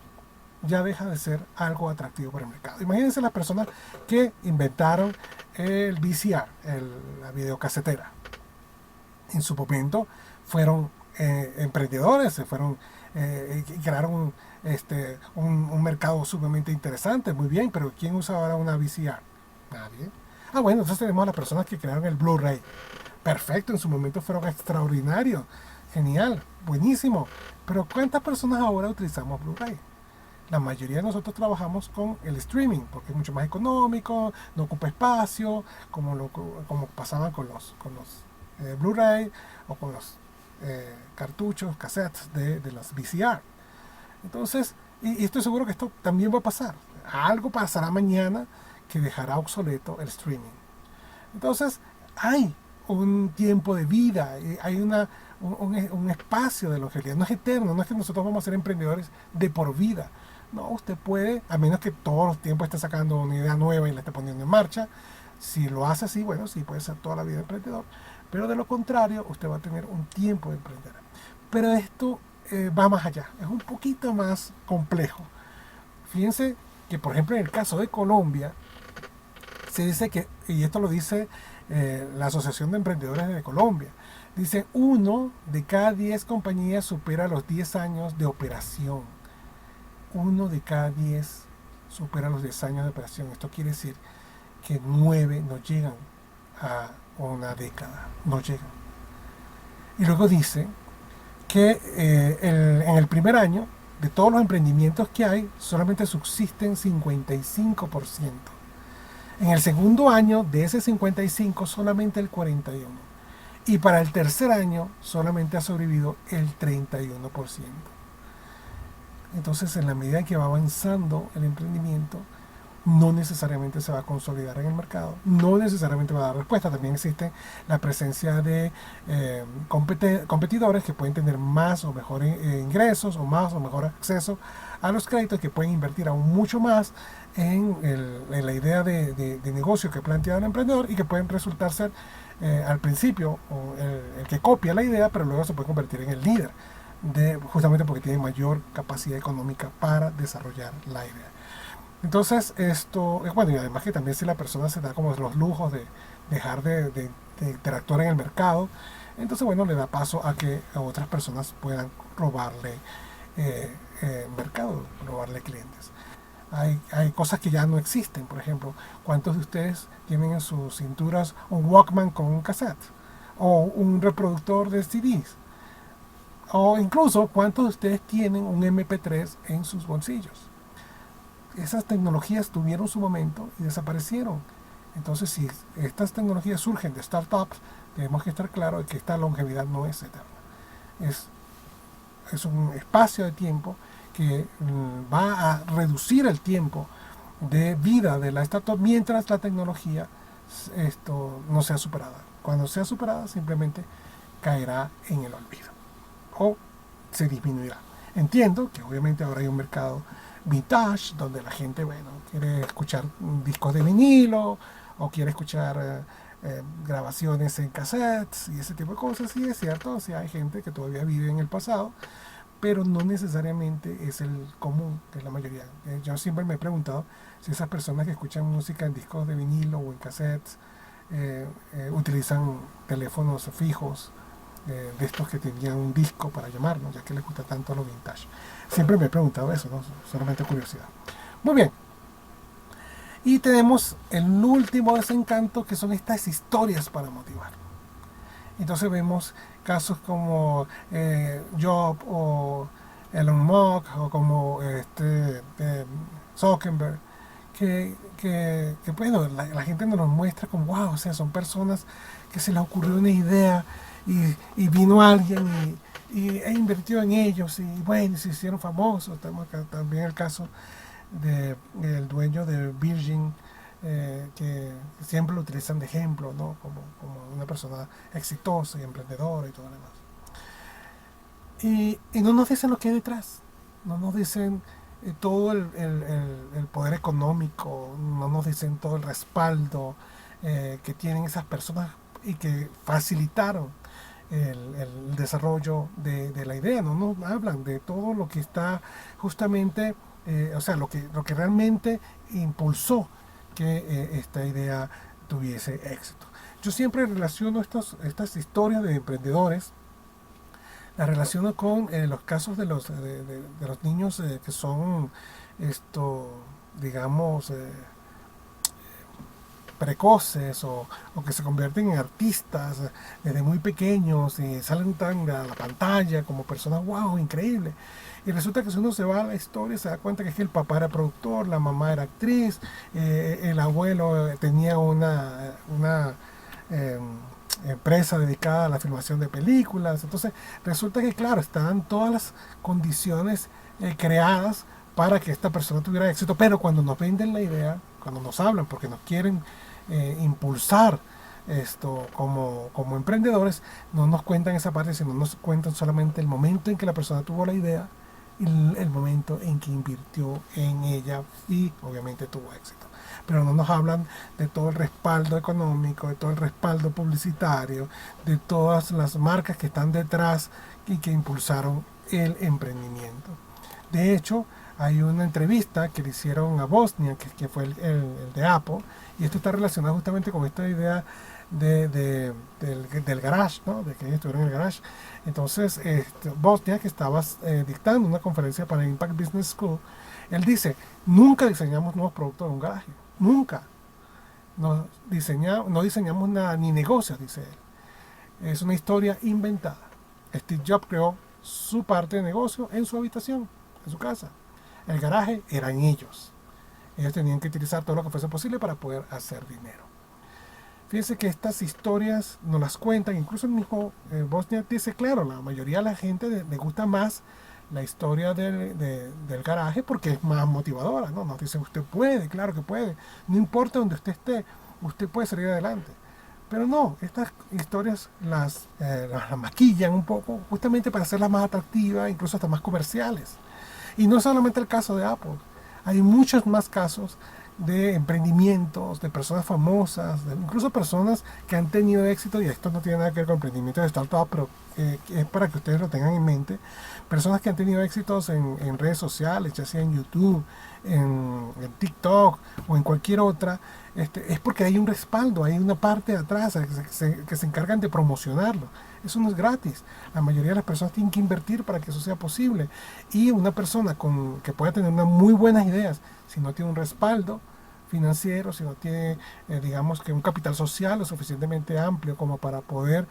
ya deja de ser algo atractivo para el mercado. Imagínense las personas que inventaron el VCR, la videocasetera. En su momento fueron emprendedores, crearon un mercado sumamente interesante, muy bien, pero ¿quién usa ahora una VCR? Nadie. Bueno, entonces tenemos a las personas que crearon el Blu-ray. Perfecto, en su momento fueron extraordinarios, genial, buenísimo. Pero ¿cuántas personas ahora utilizamos Blu-ray? La mayoría de nosotros trabajamos con el streaming porque es mucho más económico, no ocupa espacio, como pasaban con los Blu-ray o con los cartuchos, cassettes de los VCR. Entonces, y estoy seguro que esto también va a pasar. Algo pasará mañana que dejará obsoleto el streaming. Entonces, hay un tiempo de vida, hay un espacio de longevidad. No es eterno, no es que nosotros vamos a ser emprendedores de por vida. No, usted puede, a menos que todo el tiempo esté sacando una idea nueva y la esté poniendo en marcha. Si lo hace así, bueno, sí puede ser toda la vida emprendedor. Pero de lo contrario, usted va a tener un tiempo de emprender. Pero esto va más allá, es un poquito más complejo. Fíjense que, por ejemplo, en el caso de Colombia, se dice que, y esto lo dice la Asociación de Emprendedores de Colombia, dice 1 de cada 10 compañías supera los 10 años de operación. 1 de cada 10 supera los 10 años de operación. Esto quiere decir que 9 no llegan a una década, no llegan. Y luego dice que en el primer año de todos los emprendimientos que hay, solamente subsisten 55%. En el segundo año de ese 55, solamente el 41%. Y para el tercer año, solamente ha sobrevivido el 31%. Entonces, en la medida en que va avanzando el emprendimiento, no necesariamente se va a consolidar en el mercado, no necesariamente va a dar respuesta. También existe la presencia de competidores que pueden tener más o mejores ingresos o más o mejor acceso a los créditos, que pueden invertir aún mucho más en la idea de negocio que plantea el emprendedor, y que pueden resultar ser al principio el que copia la idea, pero luego se puede convertir en el líder, justamente porque tiene mayor capacidad económica para desarrollar la idea. Entonces, esto es bueno, y además que también si la persona se da como los lujos de dejar de interactuar en el mercado, entonces, bueno, le da paso a que otras personas puedan robarle mercado, robarle clientes. Hay cosas que ya no existen. Por ejemplo, ¿cuántos de ustedes tienen en sus cinturas un Walkman con un cassette? O un reproductor de CDs. O incluso, ¿cuántos de ustedes tienen un MP3 en sus bolsillos? Esas tecnologías tuvieron su momento y desaparecieron. Entonces, si estas tecnologías surgen de startups, tenemos que estar claros de que esta longevidad no es eterna. Es un espacio de tiempo que va a reducir el tiempo de vida de la startup mientras la tecnología no sea superada. Cuando sea superada, simplemente caerá en el olvido o se disminuirá. Entiendo que obviamente ahora hay un mercado vintage donde la gente, bueno, quiere escuchar discos de vinilo o quiere escuchar grabaciones en cassettes y ese tipo de cosas. Sí, es cierto, sí hay gente que todavía vive en el pasado, pero no necesariamente es el común, que es la mayoría. Yo siempre me he preguntado si esas personas que escuchan música en discos de vinilo o en cassettes utilizan teléfonos fijos, de estos que tenían un disco para llamar, ¿no? Ya que les gusta tanto lo vintage. Siempre me he preguntado eso, ¿no? Solamente curiosidad. Muy bien. Y tenemos el último desencanto, que son estas historias para motivar. Entonces vemos casos como Job o Elon Musk o como Zuckerberg, que bueno, la gente nos muestra como wow, o sea, son personas que se les ocurrió una idea y vino alguien e invirtió en ellos y bueno, se hicieron famosos. Tenemos acá también el caso del dueño de Virgin, que siempre lo utilizan de ejemplo, ¿no? Como una persona exitosa y emprendedora y todo lo demás. Y no nos dicen lo que hay detrás, no nos dicen todo el poder económico, no nos dicen todo el respaldo que tienen esas personas y que facilitaron el desarrollo de la idea. No nos hablan de todo lo que está justamente, o sea, lo que realmente impulsó que esta idea tuviese éxito. Yo siempre relaciono estas historias de emprendedores, las relaciono con los casos de los niños que son, digamos, precoces o que se convierten en artistas desde muy pequeños y salen tan a la pantalla como personas wow, increíble. Y resulta que si uno se va a la historia se da cuenta que es que el papá era productor, la mamá era actriz, el abuelo tenía una empresa dedicada a la filmación de películas. Entonces resulta que claro, estaban todas las condiciones creadas para que esta persona tuviera éxito, pero cuando nos venden la idea, cuando nos hablan porque nos quieren impulsar como emprendedores, no nos cuentan esa parte, sino nos cuentan solamente el momento en que la persona tuvo la idea y el momento en que invirtió en ella y obviamente tuvo éxito. Pero no nos hablan de todo el respaldo económico, de todo el respaldo publicitario, de todas las marcas que están detrás y que impulsaron el emprendimiento. De hecho, hay una entrevista que le hicieron a Bosnia, que fue el de Apple, y esto está relacionado justamente con esta idea del garage, ¿no? De que ellos estuvieron en el garage. Entonces, Bosnia, que estaba dictando una conferencia para Impact Business School, él dice, nunca diseñamos nuevos productos en un garaje, nunca. No diseñamos nada, ni negocios, dice él. Es una historia inventada. Steve Jobs creó su parte de negocio en su habitación, en su casa. El garaje eran ellos. Ellos tenían que utilizar todo lo que fuese posible para poder hacer dinero. Fíjense que estas historias nos las cuentan, incluso el mismo Wozniak dice, claro, la mayoría de la gente le gusta más la historia del garaje porque es más motivadora, ¿no? Nos dicen, usted puede, claro que puede, no importa donde usted esté, usted puede salir adelante. Pero no, estas historias las maquillan un poco justamente para hacerlas más atractivas, incluso hasta más comerciales. Y no solamente el caso de Apple, hay muchos más casos de emprendimientos, de personas famosas, incluso personas que han tenido éxito, y esto no tiene nada que ver con emprendimiento de startup, pero es para que ustedes lo tengan en mente, personas que han tenido éxitos en redes sociales, ya sea en YouTube, en TikTok o en cualquier otra, es porque hay un respaldo, hay una parte de atrás que se encargan de promocionarlo. Eso no es gratis. La mayoría de las personas tienen que invertir para que eso sea posible. Y una persona que pueda tener unas muy buenas ideas, si no tiene un respaldo financiero, si no tiene, digamos que un capital social lo suficientemente amplio como para poder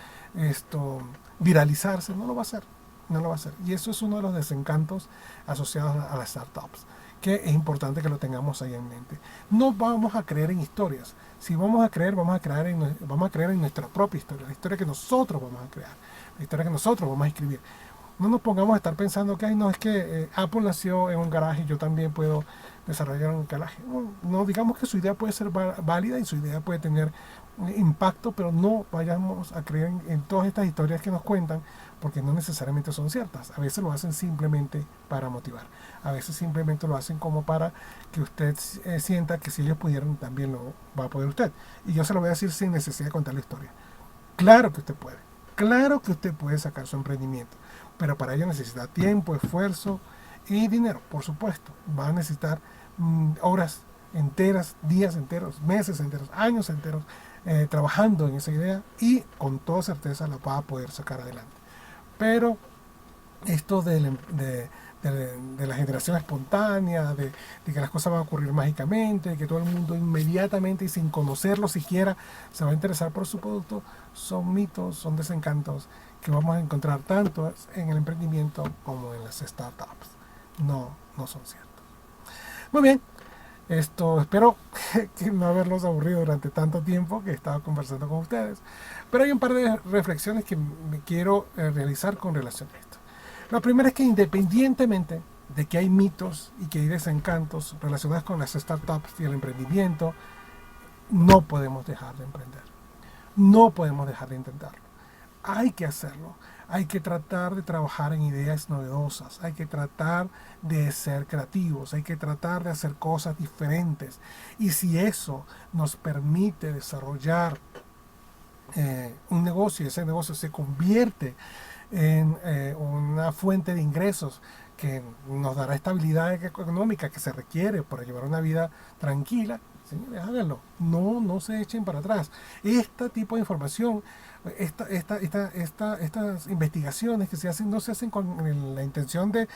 viralizarse, no lo va a hacer. No lo va a hacer. Y eso es uno de los desencantos asociados a las startups, que es importante que lo tengamos ahí en mente. No vamos a creer en historias. Si vamos a creer, vamos a creer en nuestra propia historia, la historia que nosotros vamos a crear, la historia que nosotros vamos a escribir. No nos pongamos a estar pensando que, ay, no, es que Apple nació en un garaje y yo también puedo desarrollar un garaje. No, digamos que su idea puede ser válida y su idea puede tener impacto, pero no vayamos a creer en todas estas historias que nos cuentan, porque no necesariamente son ciertas. A veces lo hacen simplemente para motivar. A veces simplemente lo hacen como para que usted sienta que si ellos pudieron, también lo va a poder usted. Y yo se lo voy a decir sin necesidad de contar la historia. Claro que usted puede. Claro que usted puede sacar su emprendimiento. Pero para ello necesita tiempo, esfuerzo y dinero, por supuesto. Va a necesitar horas enteras, días enteros, meses enteros, años enteros trabajando en esa idea, y con toda certeza la va a poder sacar adelante. Pero esto de la generación espontánea, de que las cosas van a ocurrir mágicamente, de que todo el mundo inmediatamente y sin conocerlo siquiera se va a interesar por su producto, son mitos, son desencantos que vamos a encontrar tanto en el emprendimiento como en las startups. No son ciertos. Muy bien, espero que no haberlos aburrido durante tanto tiempo que he estado conversando con ustedes, pero hay un par de reflexiones que me quiero realizar con relación a esto. La primera es que, independientemente de que hay mitos y que hay desencantos relacionados con las startups y el emprendimiento, no podemos dejar de emprender, no podemos dejar de intentarlo. Hay que hacerlo. Hay que tratar de trabajar en ideas novedosas, hay que tratar de ser creativos, hay que tratar de hacer cosas diferentes. Y si eso nos permite desarrollar un negocio, y ese negocio se convierte en una fuente de ingresos que nos dará estabilidad económica que se requiere para llevar una vida tranquila, señores, háganlo. No se echen para atrás. Este tipo de información, estas investigaciones que se hacen, no se hacen con la intención de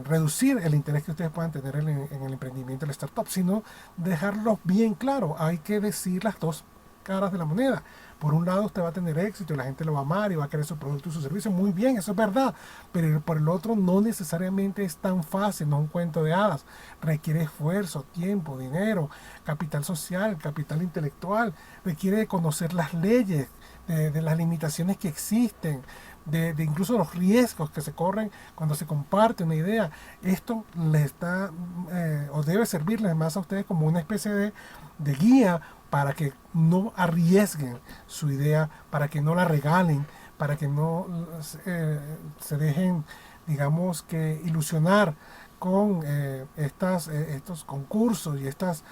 reducir el interés que ustedes puedan tener en el emprendimiento del startup, sino dejarlos bien claro. Hay que decir las dos caras de la moneda. Por un lado, usted va a tener éxito y la gente lo va a amar y va a querer su producto y su servicio. Muy bien, eso es verdad. Pero por el otro, no necesariamente es tan fácil, no es un cuento de hadas. Requiere esfuerzo, tiempo, dinero, capital social, capital intelectual. Requiere conocer las leyes, de las limitaciones que existen, de incluso los riesgos que se corren cuando se comparte una idea. Esto les está o debe servirles más a ustedes como una especie de guía para que no arriesguen su idea, para que no la regalen, para que no se dejen, digamos, que ilusionar con estos concursos y estas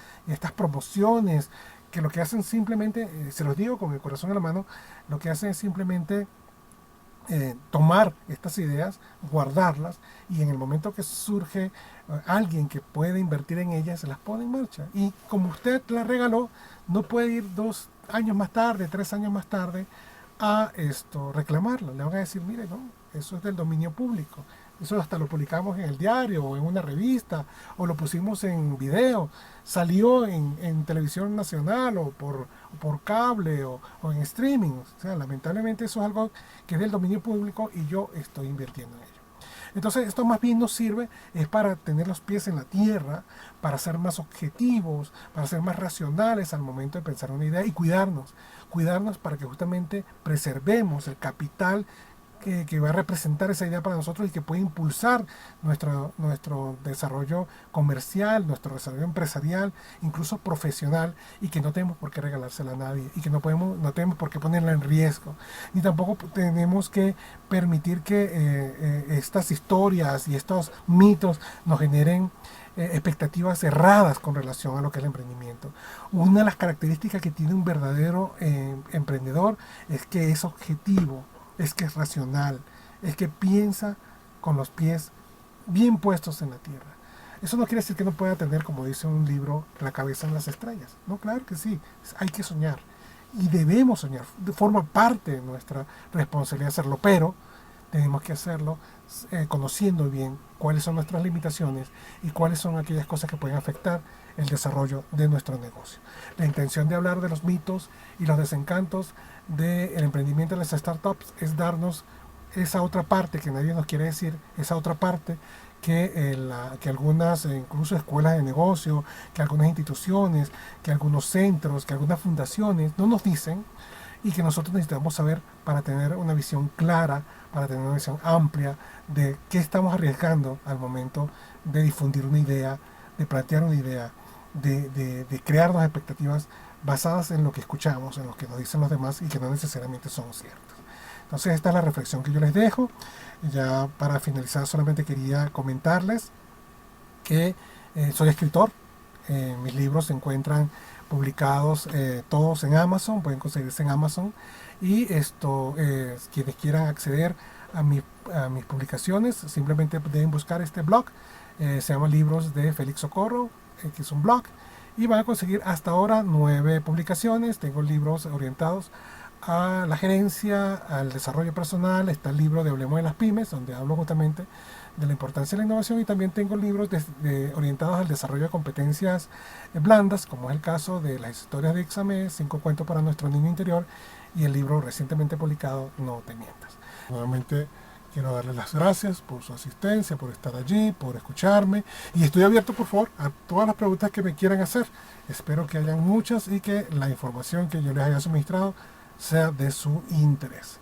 promociones, que lo que hacen simplemente, se los digo con el corazón en la mano, lo que hacen es simplemente tomar estas ideas, guardarlas, y en el momento que surge alguien que puede invertir en ellas, se las pone en marcha. Y como usted la regaló, no puede ir 2 años más tarde, 3 años más tarde a reclamarla. Le van a decir, mire, no, eso es del dominio público. Eso hasta lo publicamos en el diario o en una revista o lo pusimos en video. Salió en televisión nacional por cable o en streaming. O sea, lamentablemente eso es algo que es del dominio público y yo estoy invirtiendo en ello. Entonces esto más bien nos sirve es para tener los pies en la tierra, para ser más objetivos, para ser más racionales al momento de pensar una idea y cuidarnos para que justamente preservemos el capital que va a representar esa idea para nosotros y que puede impulsar nuestro desarrollo comercial, nuestro desarrollo empresarial, incluso profesional, y que no tenemos por qué regalársela a nadie y que no tenemos por qué ponerla en riesgo, ni tampoco tenemos que permitir que estas historias y estos mitos nos generen expectativas erradas con relación a lo que es el emprendimiento. Una de las características que tiene un verdadero emprendedor es que es objetivo, es que es racional, es que piensa con los pies bien puestos en la tierra. Eso no quiere decir que no pueda tener, como dice un libro, la cabeza en las estrellas. No, claro que sí, hay que soñar. Y debemos soñar, forma parte de nuestra responsabilidad hacerlo, pero tenemos que hacerlo conociendo bien cuáles son nuestras limitaciones y cuáles son aquellas cosas que pueden afectar el desarrollo de nuestro negocio. La intención de hablar de los mitos y los desencantos del emprendimiento de las startups es darnos esa otra parte que nadie nos quiere decir, esa otra parte que algunas, incluso escuelas de negocio, que algunas instituciones, que algunos centros, que algunas fundaciones no nos dicen y que nosotros necesitamos saber para tener una visión clara, para tener una visión amplia de qué estamos arriesgando al momento de difundir una idea, de plantear una idea, de crearnos expectativas basadas en lo que escuchamos, en lo que nos dicen los demás y que no necesariamente son ciertos. Entonces esta es la reflexión que yo les dejo. Ya para finalizar solamente quería comentarles que soy escritor. Mis libros se encuentran publicados todos en Amazon, pueden conseguirse en Amazon. Y quienes quieran acceder a mis publicaciones simplemente deben buscar este blog. Se llama Libros de Félix Socorro, que es un blog. Y van a conseguir hasta ahora 9 publicaciones. Tengo libros orientados a la gerencia, al desarrollo personal. Está el libro de Hablemos de las Pymes, donde hablo justamente de la importancia de la innovación, y también tengo libros orientados al desarrollo de competencias blandas, como es el caso de las historias de Ixamé, 5 cuentos para nuestro niño interior, y el libro recientemente publicado No te mientas. Nuevamente quiero darles las gracias por su asistencia, por estar allí, por escucharme, y estoy abierto, por favor, a todas las preguntas que me quieran hacer. Espero que hayan muchas y que la información que yo les haya suministrado sea de su interés.